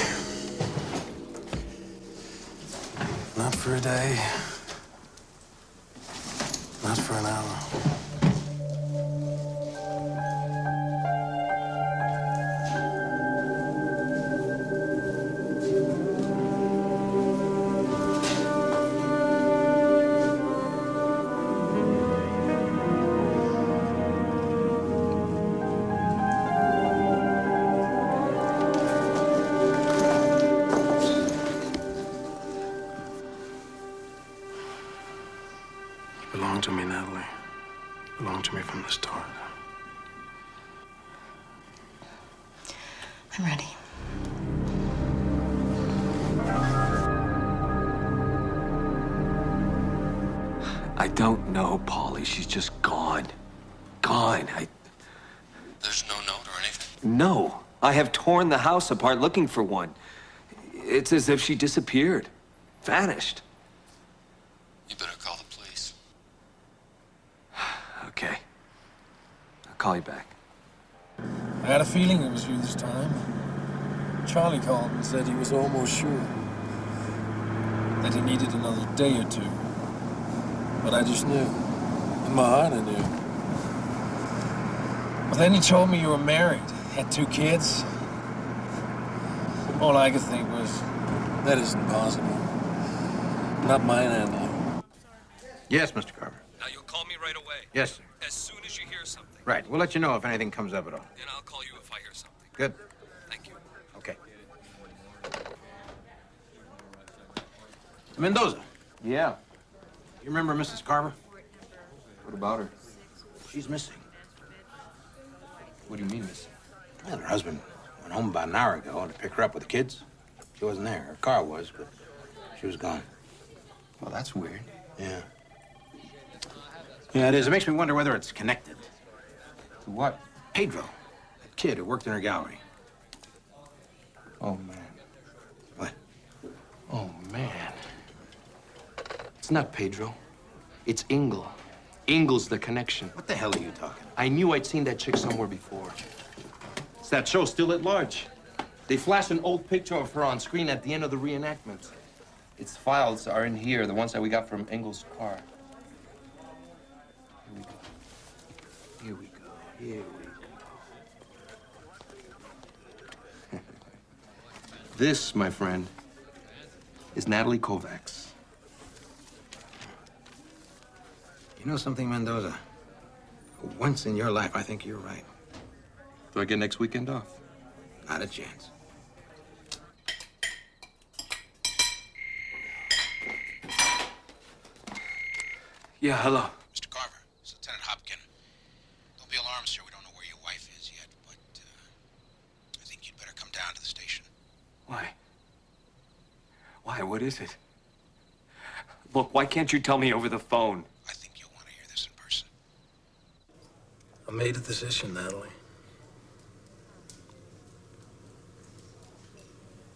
Not for a day. Not for an hour. You belong to me, Natalie. You belong to me from the start. I'm ready. I don't know, Polly. She's just gone. Gone. There's no note or anything? No. I have torn the house apart looking for one. It's as if she disappeared. Vanished. You better call the police. Okay. I'll call you back. I had a feeling it was you this time. Charlie called and said he was almost sure that he needed another day or two. But I just knew. In my heart, I knew. But then he told me you were married, had 2 kids. All I could think was, that isn't possible. Not mine, Natalie. Yes, Mr. Carver. Now, you'll call me right away. Yes, sir. As soon as you hear something. Right. We'll let you know if anything comes up at all. And I'll call you if I hear something. Good. Thank you. Okay. Mendoza. Yeah. You remember Mrs. Carver? What about her? She's missing. What do you mean, miss? Well, her husband went home about an hour ago to pick her up with the kids. She wasn't there. Her car was, but she was gone. Well, that's weird. Yeah. Yeah, it is. It makes me wonder whether it's connected. To what? Pedro, that kid who worked in her gallery. Oh, man. What? Oh, man. It's not Pedro. It's Engel. Engel's the connection. What the hell are you talking? I knew I'd seen that chick somewhere before. It's that show Still at Large. They flashed an old picture of her on screen at the end of the reenactment. Its files are in here, the ones that we got from Engel's car. Here we go. Here we go. This, my friend, is Natalie Kovacs. You know something, Mendoza? Once in your life, I think you're right. Do I get next weekend off? Not a chance. Yeah, hello. Mr. Carver, it's Lieutenant Hopkin. Don't be alarmed, sir. We don't know where your wife is yet, but I think you'd better come down to the station. Why? Why? What is it? Look, why can't you tell me over the phone? I think you'll want to hear this in person. I made a decision, Natalie.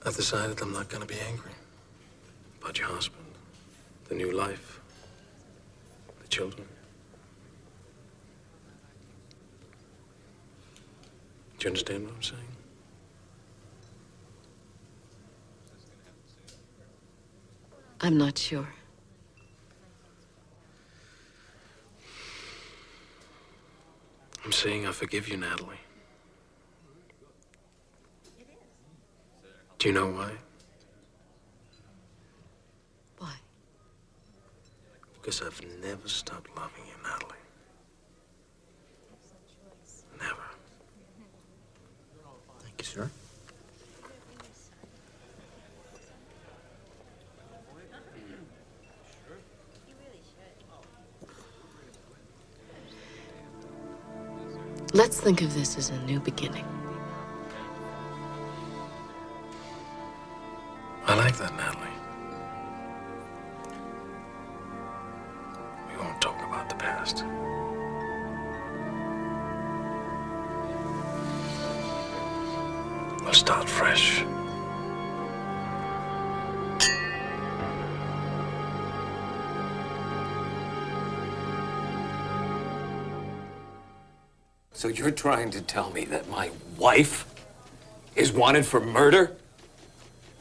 I've decided I'm not going to be angry about your husband, the new life, the children. Do you understand what I'm saying? I'm not sure. I'm saying I forgive you, Natalie. Do you know why? Why? Because I've never stopped loving you, Natalie. Never. Thank you, sir. Let's think of this as a new beginning. I like that, Natalie. We won't talk about the past. We'll start fresh. So you're trying to tell me that my wife is wanted for murder?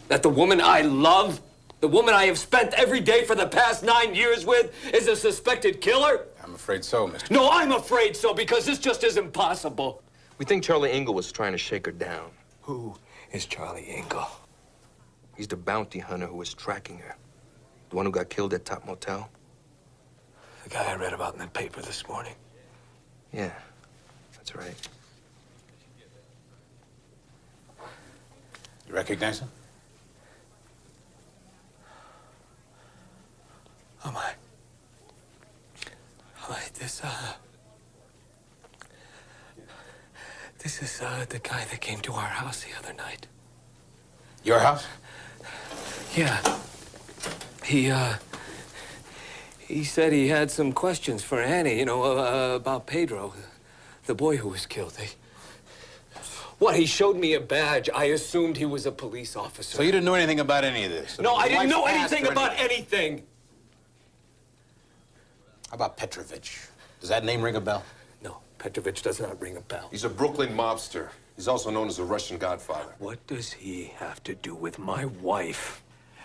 That the woman I love, the woman I have spent every day for the past 9 years with, is a suspected killer? I'm afraid so, Mr. No, I'm afraid so, because this just isn't possible. We think Charlie Engel was trying to shake her down. Who is Charlie Engel? He's the bounty hunter who was tracking her. The one who got killed at Top Motel. The guy I read about in the paper this morning. Yeah, that's right. You recognize him? Oh, my. This is the guy that came to our house the other night. Your house? Yeah. He said he had some questions for Annie, about Pedro, the boy who was killed. What, he showed me a badge. I assumed he was a police officer. So you didn't know anything about any of this? No, I didn't know Wife's anything asked for about anything. How about Petrovich? Does that name ring a bell? No, Petrovich does not ring a bell. He's a Brooklyn mobster. He's also known as the Russian Godfather. What does he have to do with my wife?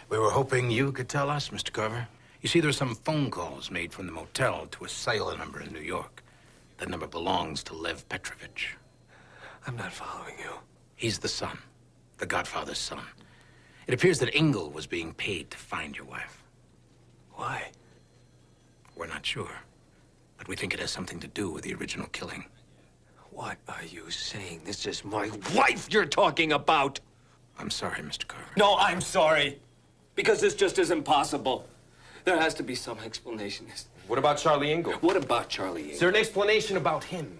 We were hoping you could tell us, Mr. Carver. You see, there were some phone calls made from the motel to a cellular number in New York. That number belongs to Lev Petrovich. I'm not following you. He's the son, the Godfather's son. It appears that Engel was being paid to find your wife. Why? We're not sure, but we think it has something to do with the original killing. What are you saying? This is my wife you're talking about! I'm sorry, Mr. Carver. No, I'm sorry. Because this just isn't possible. There has to be some explanation. What about Charlie Engel? What about Charlie Engel? Is there an explanation about him?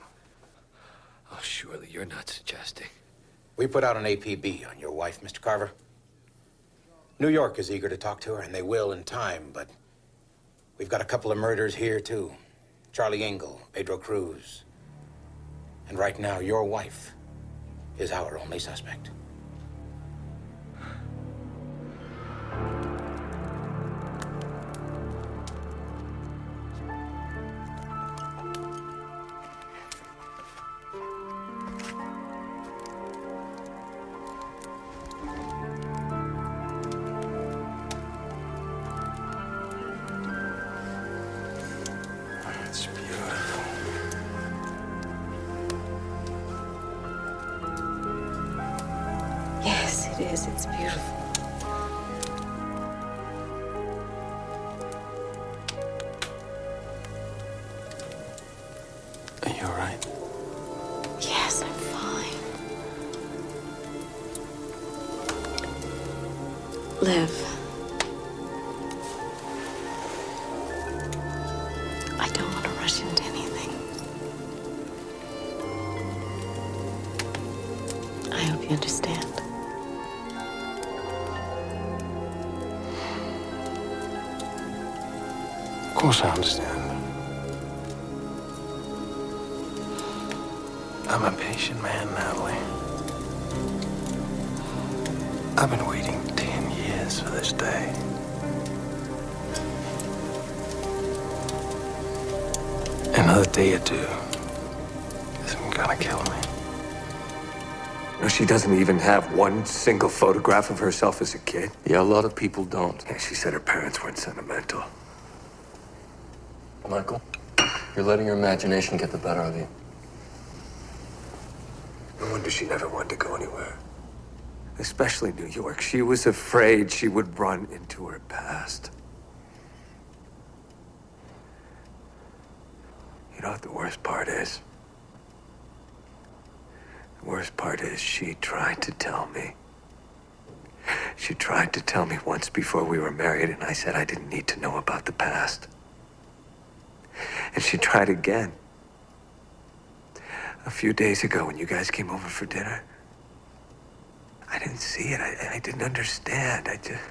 Oh, surely you're not suggesting. We put out an APB on your wife, Mr. Carver. New York is eager to talk to her, and they will in time, but we've got a couple of murders here, too. Charlie Engel, Pedro Cruz. And right now, your wife is our only suspect. Yes, it is. It's beautiful. Are you all right? Yes, I'm fine. Liv. I don't want to rush into anything. I hope you understand. Of course I understand. I'm a patient man, Natalie. I've been waiting 10 years for this day. Another day or two isn't gonna kill me. You know, she doesn't even have one single photograph of herself as a kid. Yeah, a lot of people don't. Yeah, she said her parents weren't sentimental. Michael, you're letting your imagination get the better of you. No wonder she never wanted to go anywhere. Especially New York. She was afraid she would run into her past. You know what the worst part is? The worst part is she tried to tell me. She tried to tell me once before we were married, and I said I didn't need to know about the past. And she tried again. A few days ago when you guys came over for dinner. I didn't see it. I didn't understand. I just...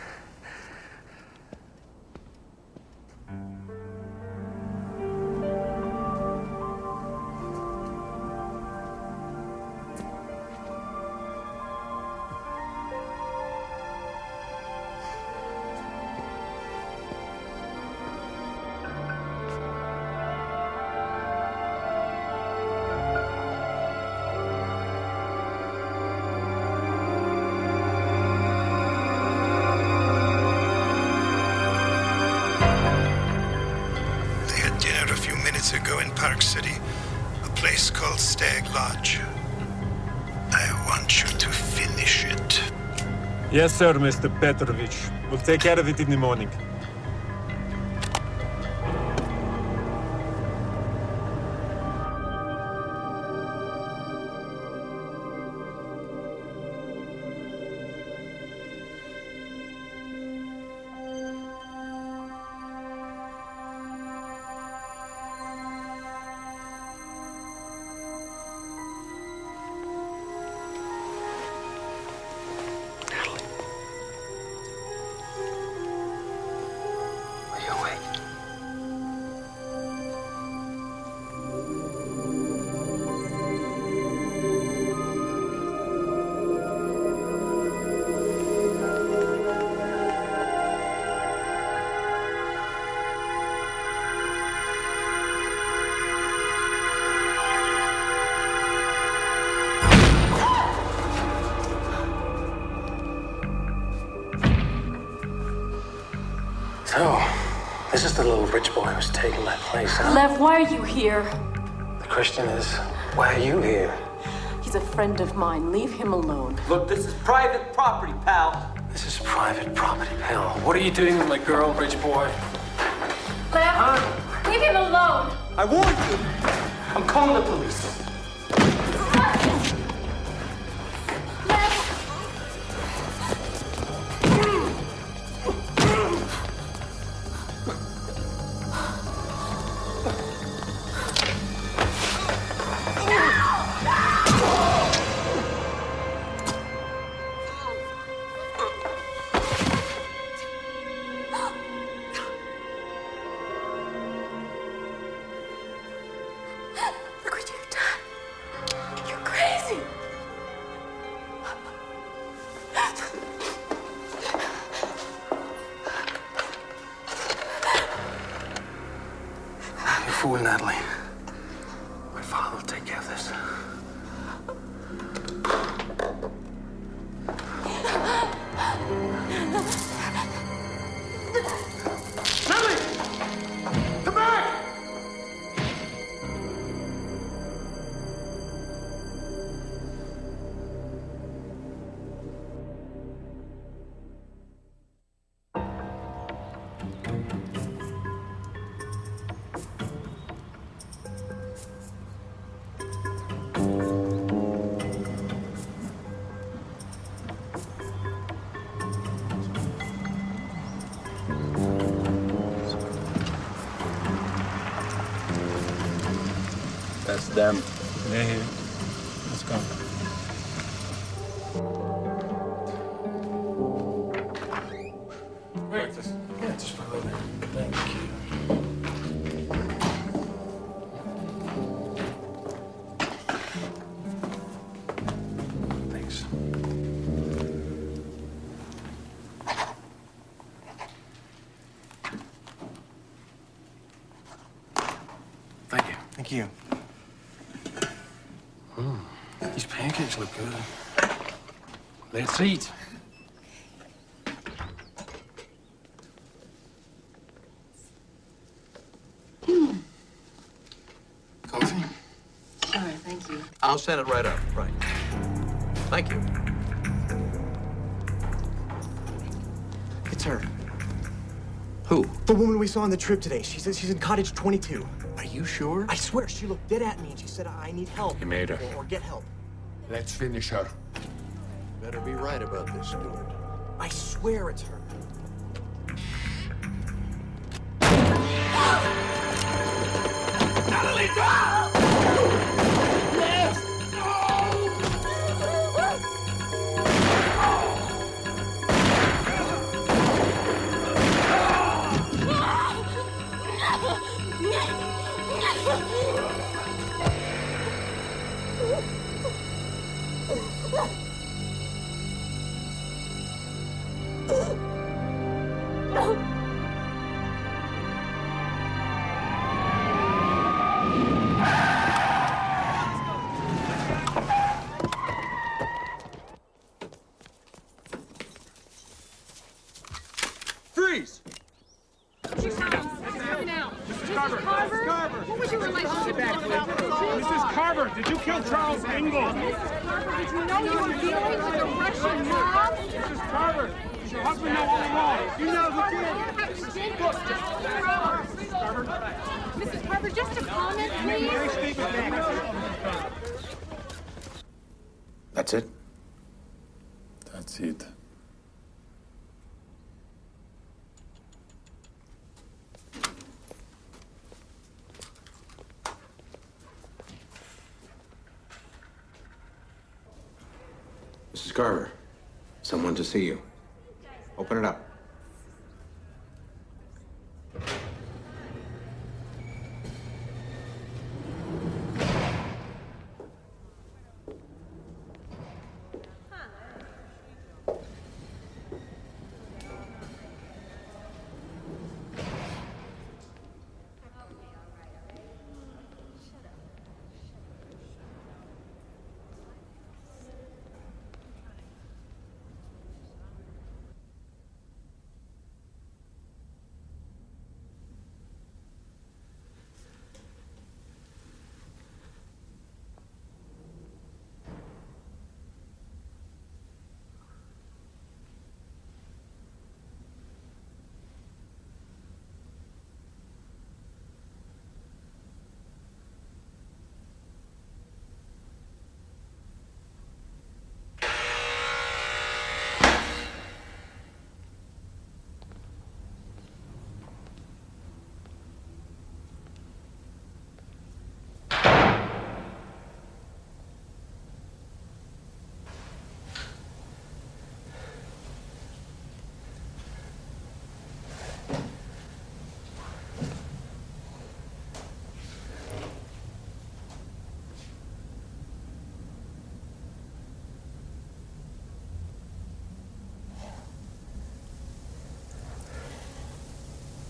ago in Park City, a place called Stag Lodge. I want you to finish it. Yes, sir, Mr. Petrovich. We'll take care of it in the morning. So, this is the little rich boy who's taking my place, huh? Lev, why are you here? The question is, why are you here? He's a friend of mine. Leave him alone. Look, this is private property, pal. This is private property, pal. What are you doing with my girl, rich boy? Lev, leave him alone. I warned you. I'm calling the police. Look what you've done. You're crazy. You fool, Natalie. My father will take care of this. Natalie! Come back! them. They're here. Let's go. Breakfast. Yeah, just follow me. Thank you. Thanks. Thank you. Thank you. These pancakes look good. Let's eat. Coffee? Sure, thank you. I'll send it right up. Right. Thank you. It's her. Who? The woman we saw on the trip today. She says she's in cottage 22. Are you sure? I swear, she looked dead at me and she said, I need help. You made her. Or get help. Let's finish her. Better be right about this, Stewart. I swear it's her. Natalie, go! Yes! Freeze! Mrs. Carver! What was your relationship with Mrs. Carver, did you kill Charles Engel? Mrs. Carver, did you know you were dealing with a Russian mob? Mrs. Carver, does your husband know all along? You know who did. Mrs. Carver, just a comment, please. That's it? That's it. Mrs. Carver, someone to see you. Open it up.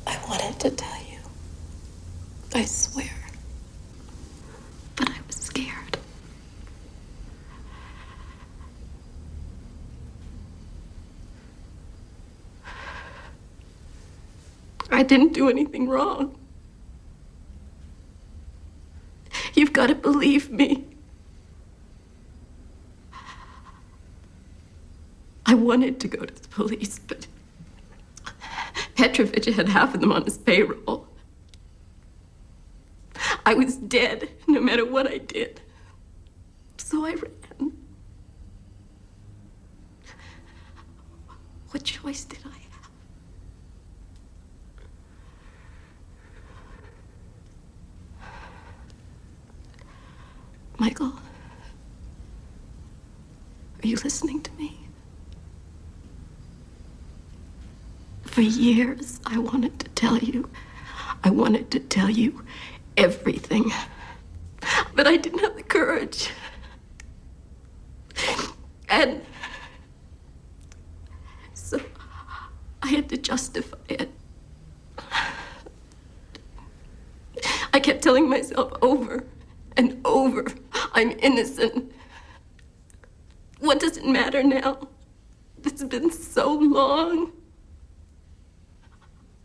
I wanted to tell you. I swear. But I was scared. I didn't do anything wrong. You've got to believe me. I wanted to go to the police, but Petrovich had half of them on his payroll. I was dead, no matter what I did. So I ran. What choice did I have? Michael, are you listening to me? For years, I wanted to tell you. I wanted to tell you everything. But I didn't have the courage. And so I had to justify it. I kept telling myself over and over, I'm innocent. What does it matter now? It's been so long.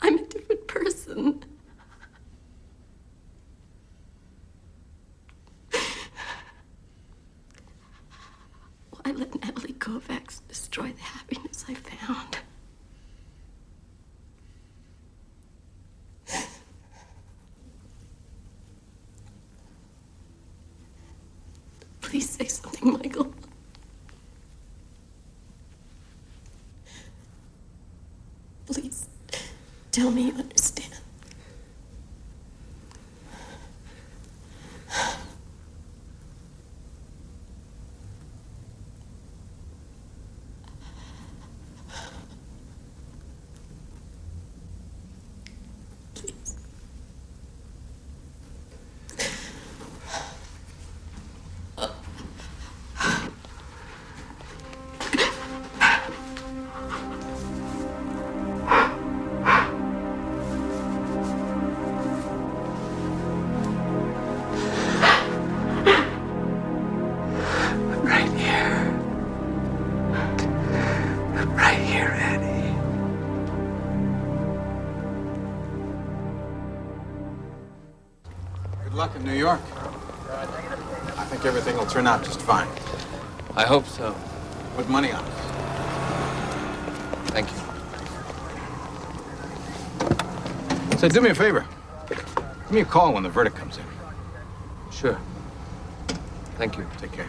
I'm a different person. Why let Natalie Kovacs destroy the happiness I found? Please say something, Michael. Please tell me you understand. Good luck in New York. I think everything will turn out just fine. I hope so. Put money on it. Thank you. Say, do me a favor. Give me a call when the verdict comes in. Sure. Thank you. Take care.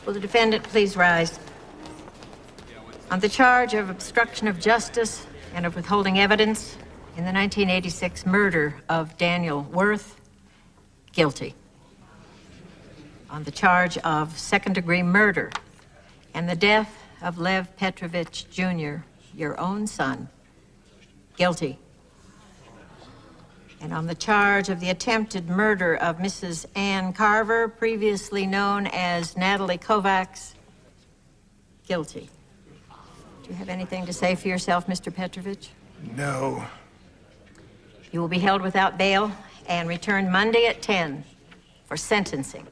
Will the defendant please rise? On the charge of obstruction of justice and of withholding evidence in the 1986 murder of Daniel Worth, guilty. On the charge of second-degree murder and the death of Lev Petrovich Jr., your own son, guilty. And on the charge of the attempted murder of Mrs. Ann Carver, previously known as Natalie Kovacs, guilty. Do you have anything to say for yourself, Mr. Petrovich? No. You will be held without bail and returned Monday at 10 for sentencing.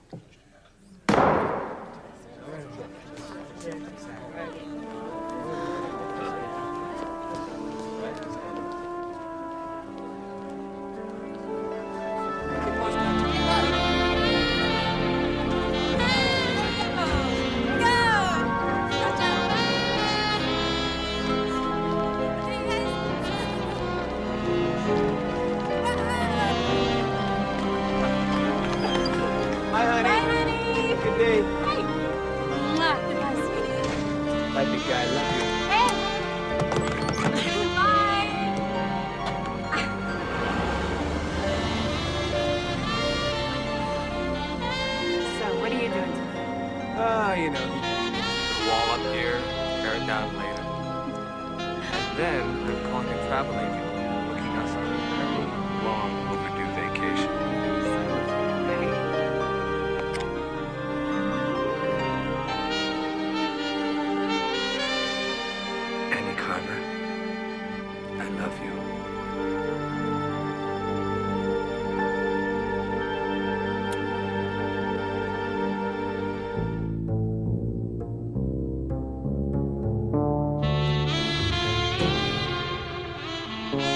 You know, the wall up here, tear it down later. And then I'm calling a travel agent, booking us on a very long overdue vacation. Annie Carver, I love you. Thank you.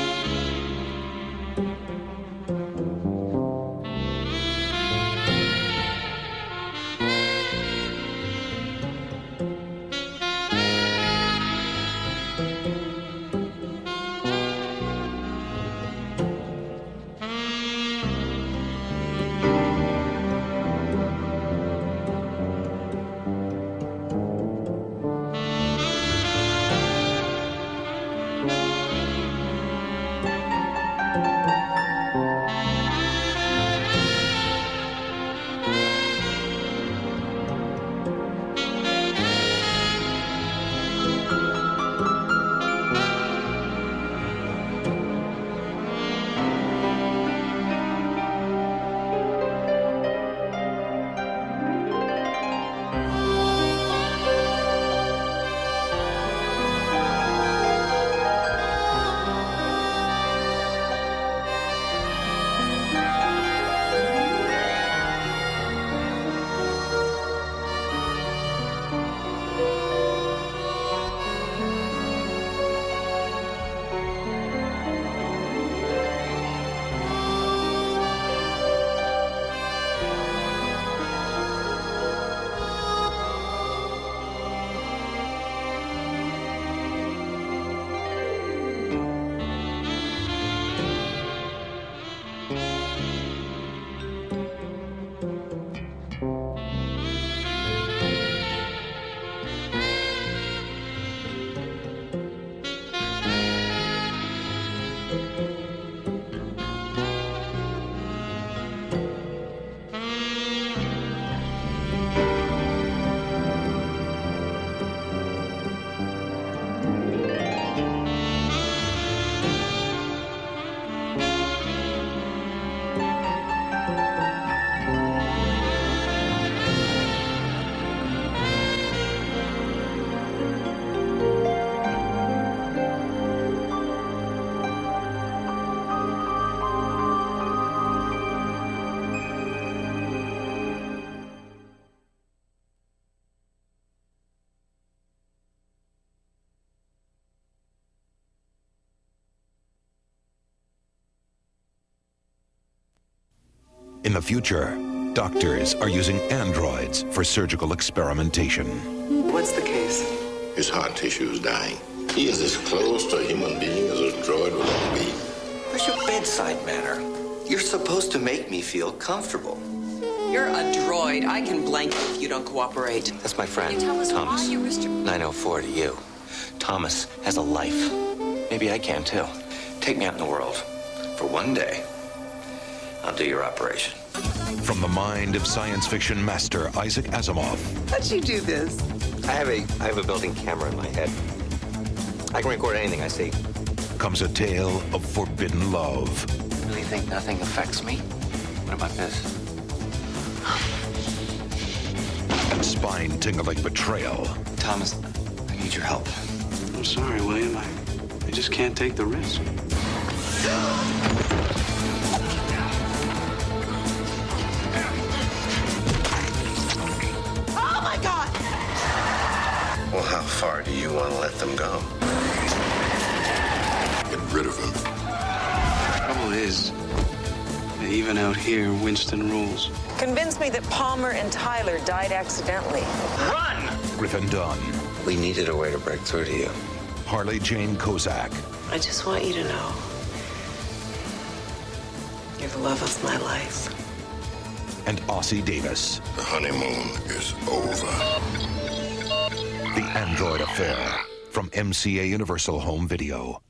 In the future, doctors are using androids for surgical experimentation. What's the case? His heart tissue is dying. He is as close to a human being as a droid will ever be. Where's your bedside manner? You're supposed to make me feel comfortable. You're a droid. I can blank you if you don't cooperate. That's my friend, Can you tell us Thomas. why you risked your... 904 to you. Thomas has a life. Maybe I can too. Take me out in the world. For one day, I'll do your operation. From the mind of science fiction master Isaac Asimov. How'd you do this? I have a built-in camera in my head. I can record anything I see. Comes a tale of forbidden love. Really think nothing affects me? What about this? And spine-tingling betrayal. Thomas, I need your help. I'm sorry, William. I just can't take the risk. Oh, my God! Well, how far do you want to let them go? Get rid of him. Trouble is, even out here, Winston rules. Convince me that Palmer and Tyler died accidentally. Run! Griffin Dunn. We needed a way to break through to you. Harley Jane Kozak. I just want you to know you're the love of my life. And Ossie Davis. The honeymoon is over. The Android Affair from MCA Universal Home Video.